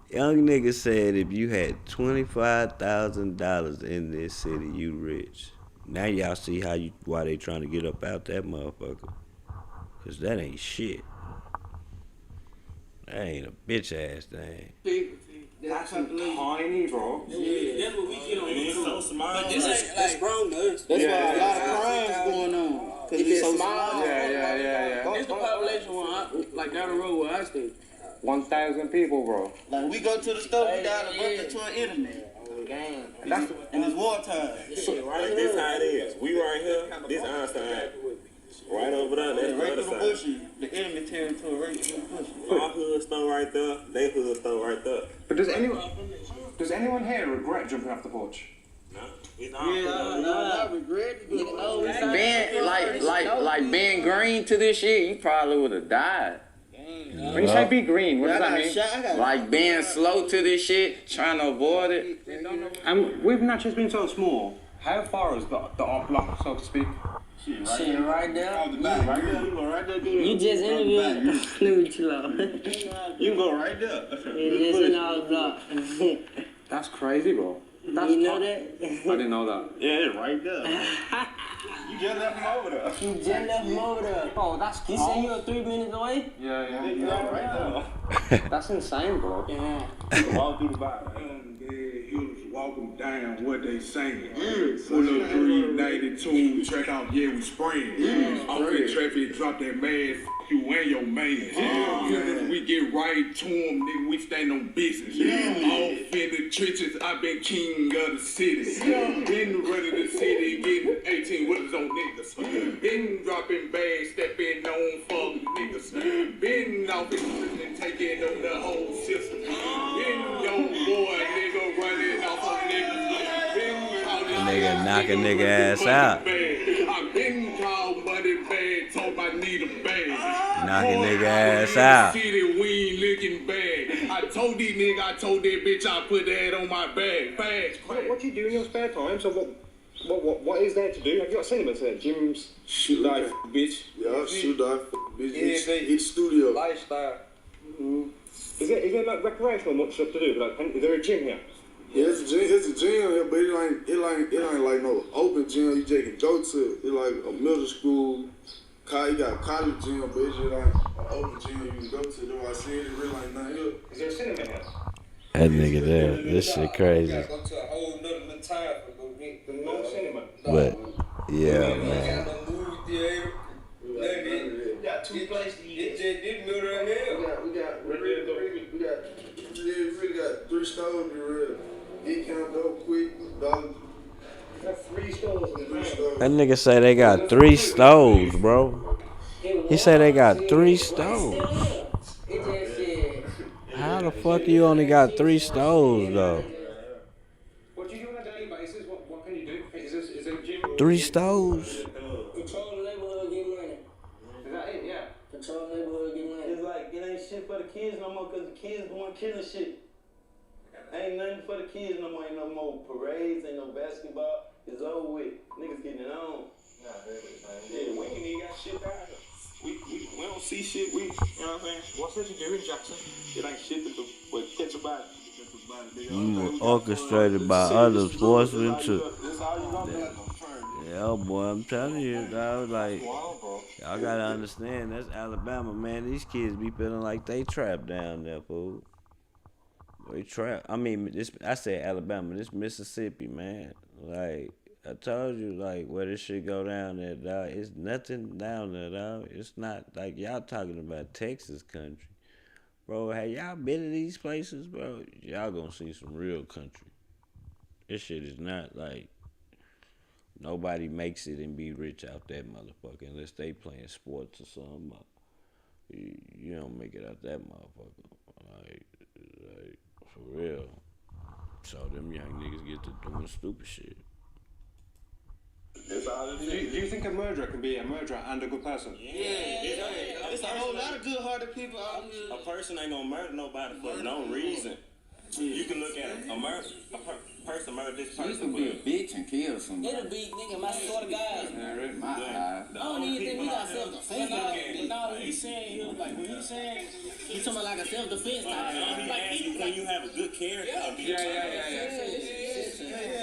Young nigga said if you had $25,000 in this city, you rich. Now y'all see why they trying to get up out that motherfucker. Cause that ain't shit. That ain't a bitch ass thing. That's tiny, bro. Yeah, that's what we get on. It's so small. But this ain't like grown us. That's why a lot of crimes going on. Cause it's so small. Yeah. This the population like down the road where I stay. 1,000 people, bro. Like we go to the store, we got a bunch of tour internet. And it's wartime. This how it is. We right here. This our side. Right over there, that's the other side. The enemy territory right through the bush. Our hood store right there, they hood store right there. But does anyone here regret jumping off the porch? No. I regret it. Like being green to this shit, you probably would have died. When you say be green, what does that mean? Like being slow to this shit, trying to avoid it. And with Natchez being so small, how far is the art block, so to speak? Shit, right there. Right there, you go right there. You just interviewed. Let me chill out. You go right there. You just in our block. That's crazy, bro. You know that? I didn't know that. Yeah, it's right there. You just left him over there. Oh, that's cool. You say you're 3 minutes away? Yeah. You right there. That's insane, bro. Yeah. Walk through the bottom. He was walking down what they saying. Pull up 392, check out, yeah, we spraying. Off the traffic, drop that man, f you and your man. We get right to him, nigga, we stand on business. Off in the trenches, I been king of the city. Been running the city, getting 18 whippers on niggas. Been dropping bags, stepping on fuck niggas. Been out and taking on the whole system. Been your boy, nigga, running off on niggas. Nigga knock a nigga ass out. I been called money bad, told I need a bag. Knock a nigga ass out. City, we ain't looking bad. I told told these niggas, I told that bitch I put that on my bag. Fast, What do you do in your spare time? So what is there to do? Have you got cinemas there? Gyms? Shoot like bitch. Yeah, shoot like bitch. Yeah, Hit studio. Lifestyle. Is there like recreational much stuff to do? Like, is there a gym here? Yeah, it's a gym here, but it ain't like no open gym you just can go to. It's like a middle school. You got a college gym, but it's just like an open gym you can go to. Though I see it really like nothing here. Is there a cinema here? That nigga there, this shit crazy. Go to a whole nother time for a little bit. The no cinema. But yeah, man. Movie theater. We got 2 places to eat. It just didn't go to hell. We really got 3 stores to be real. Get count up quick, dog. We got 3 stores in the town. That nigga say they got 3 stoves, bro. He say they got 3 stoves. How the fuck you only got 3 stoves though? What do you do on a daily basis? What can you do? Is there a gym? 3 stoves? Control the neighborhood, get money. Is that it? Yeah. Control the neighborhood, get money. It's like, it ain't shit for the kids no more because the kids going killing shit. Ain't nothing for the kids no more. Ain't no more parades, ain't no basketball. It's over with. Niggas getting it on. Yeah, we ain't even got shit down here. We don't see shit. You know what I'm saying? What's there to do in Jackson? It ain't shit to do but catch a body. Orchestrated by others, forced into. That's all you gonna do. Yeah, boy, I'm telling you, dog, like, y'all gotta understand, that's Alabama, man. These kids be feeling like they trapped down there, fool. They trapped. I mean, I say Alabama, this Mississippi, man. Like, I told you, like, where this shit go down there, dog. It's nothing down there, dog. It's not like y'all talking about Texas country. Bro, have y'all been to these places, bro? Y'all gonna see some real country. This shit is not like nobody makes it and be rich out that motherfucker unless they playing sports or something. You don't make it out that motherfucker. Like for real. So them young niggas get to doing stupid shit. Do you think a murderer can be a murderer and a good person? It's a whole lot of good-hearted people out here. A person ain't gonna murder nobody for no reason. You can look at a person murder this person. You can be a bitch and kill somebody. It'll be, nigga, my sort of guys. I don't even think we got self-defense. No, he's saying, he was like, when he's saying, he's talking about like a self-defense type. When you have a good character.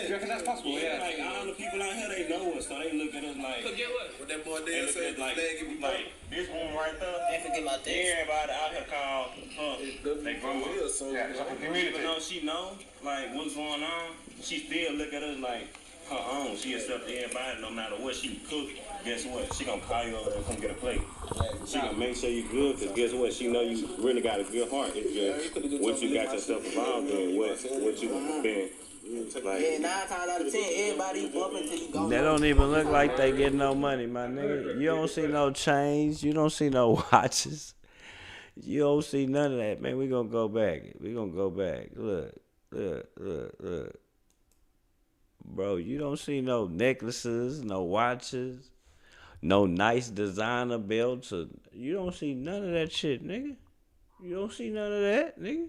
You reckon that's possible? Yeah. Like, all the people out here, they know us, so they look at us like. Cause get what? What that boy did say, like this one right there. Can't forget my text. Everybody out here called they grow up. Yeah, it's like a community. Even though she know, like, what's going on, she still look at us like her own. She accept everybody no matter what she cook. Guess what? She gonna call you over and come get a plate. She gonna make sure you good, cause guess what? She know you really got a good heart. It's just what you got yourself involved in, what you been. Like, yeah, 9 times out of 10, everybody bumping till you go. They don't even look like they get no money, my nigga. You don't see no chains. You don't see no watches. You don't see none of that, man. We gonna go back. Look. Bro, you don't see no necklaces, no watches, no nice designer belts. You don't see none of that shit, nigga. You don't see none of that, nigga.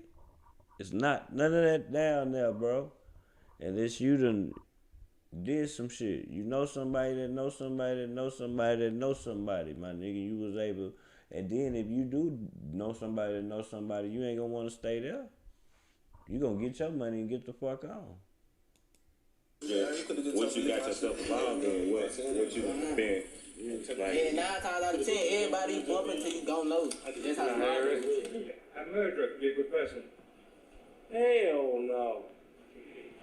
It's not none of that down there, bro. Unless you done did some shit. You know somebody that knows somebody that knows somebody that knows somebody, my nigga. You was able. And then if you do know somebody that knows somebody, you ain't gonna want to stay there. You gonna get your money and get the fuck on. Yeah, what you got yourself involved in, what you been. Like, yeah, 9 times out of 10, everybody bumping till you don't know. That's how it works. A murderer could be a good person. Hell no.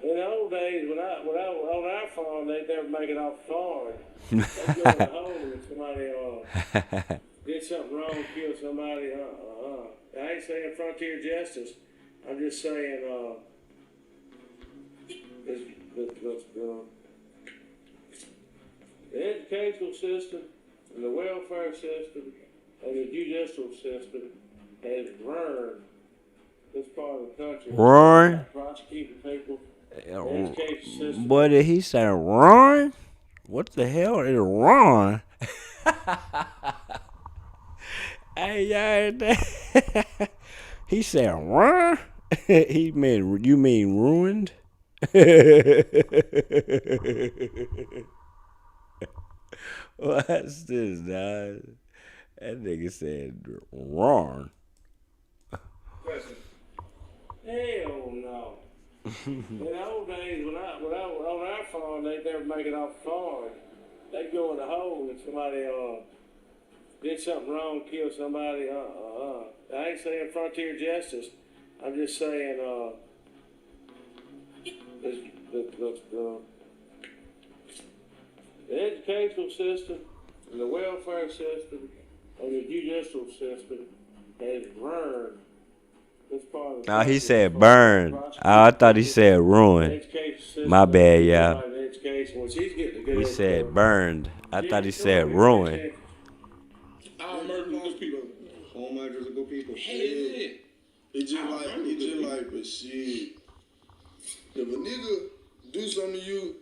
In the old days, when I on our farm, they never make it off the farm. They go in the home and somebody did something wrong, kill somebody. I ain't saying frontier justice. I'm just saying the educational system and the welfare system and the judicial system has ruined this part of the country. Ruined? Prosecuting people. Boy, did he say run? What the hell is run? Hey, y'all, he said run? You mean ruined? What's this, dog? That nigga said wrong. Question. Hell no. In the old days, when I on our farm, they never make it off the farm. They go in the hole and somebody did something wrong, killed somebody. I ain't saying frontier justice. I'm just saying the educational system and the welfare system and the judicial system has burned. No, he said burn. I thought he said ruin. My bad, y'all. He said burned. I thought he said ruin. All murderers people. All murderers are good people. Shit. It's just like, but shit. If a nigga do something to you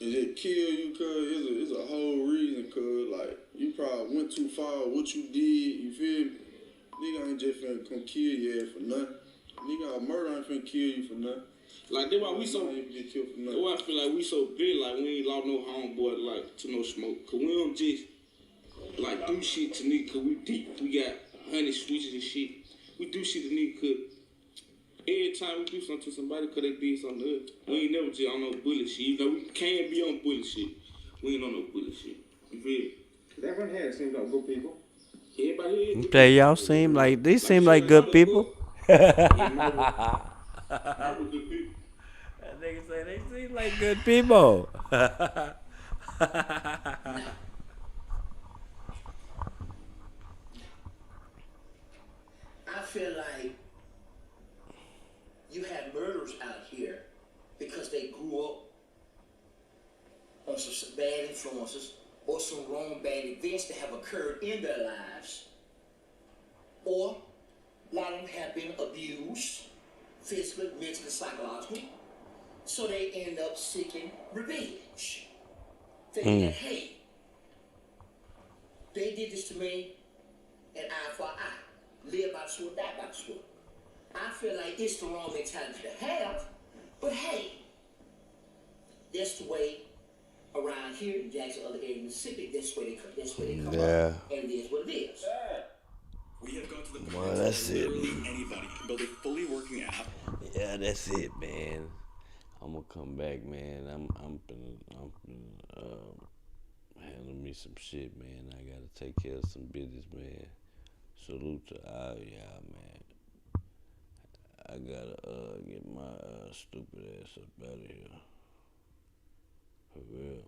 and it kill you, cuz it's a whole reason, cuz like you probably went too far with what you did, you feel me? Nigga ain't just finna come kill your ass for nothing. Nigga, a murder ain't finna kill you for nothing. Like, that's why we so. Get killed for nothing. That's why I feel like we so big, like we ain't lost no homeboy, like to no smoke. Cause we don't just like do shit to nigga. Cause we deep. We got 100 switches and shit. We do shit to nigga. Cause every time we do something to somebody, cause they did something to us. We ain't never just on no bullet shit. You know, we can't be on bullet shit. We ain't on no bullet shit. You feel me? Cause everyone here seems like good people. Everybody here. Okay, y'all seem like they seem like good people. That nigga say they seem like good people. I feel like you have murderers out here because they grew up on some bad influences or some wrong bad events that have occurred in their lives, or a lot of them have been abused physically, mentally, psychologically, so they end up seeking revenge. Thinking that, hey, they did this to me, an eye for an eye. Live by the sword, die by the sword. I feel like it's the wrong mentality to have, but hey, that's the way around here in Jackson, other areas in Mississippi, that's where they come up, and it is what it is. We have got to the point Well, that's where it. literally anybody can build a fully working app. Yeah, that's it, man. I'm gonna come back, man. I'm gonna handle me some shit, man. I gotta take care of some business, man. Salute to all y'all, man. I gotta get my stupid ass up out of here. For real.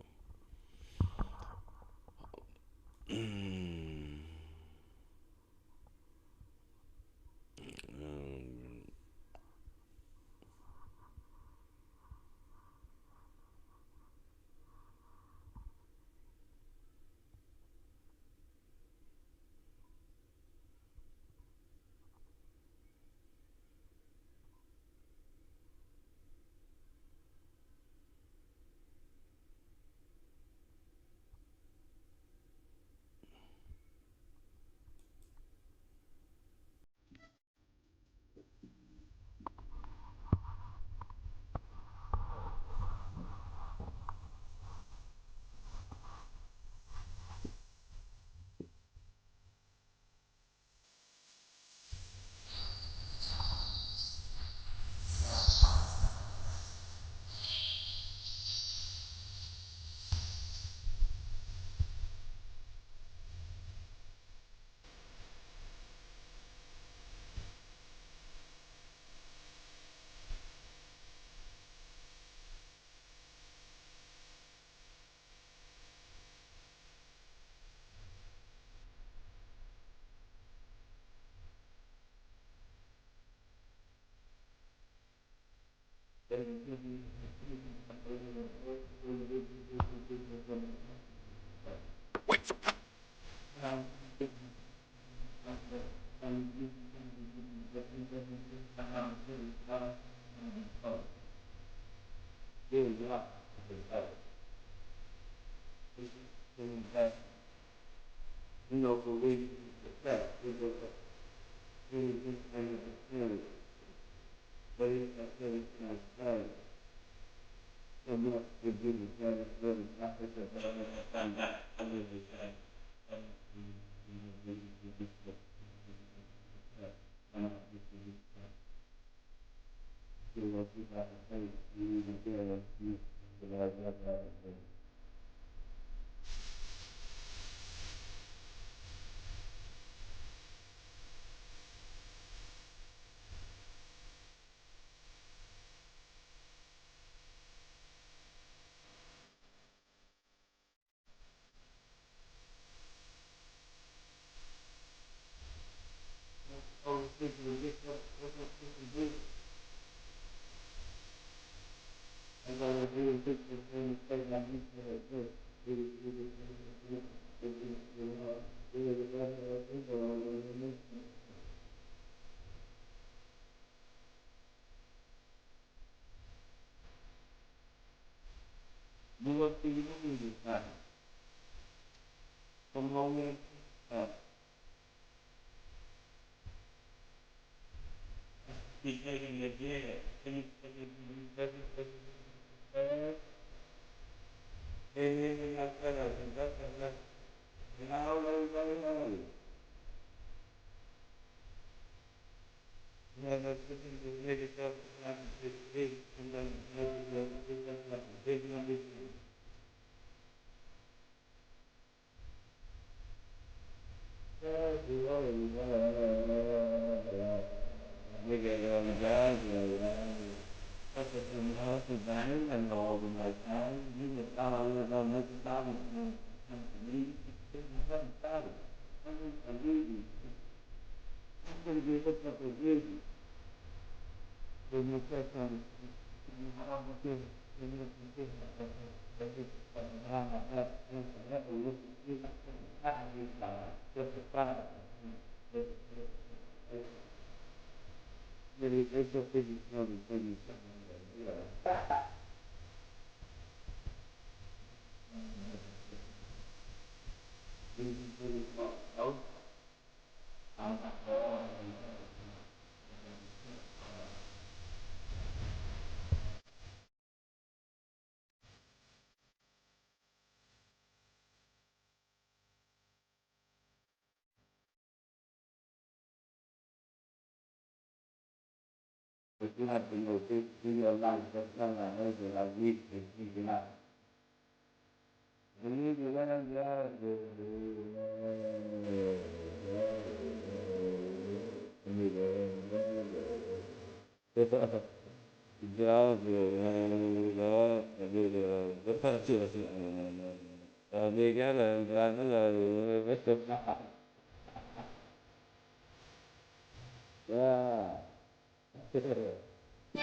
Yeah.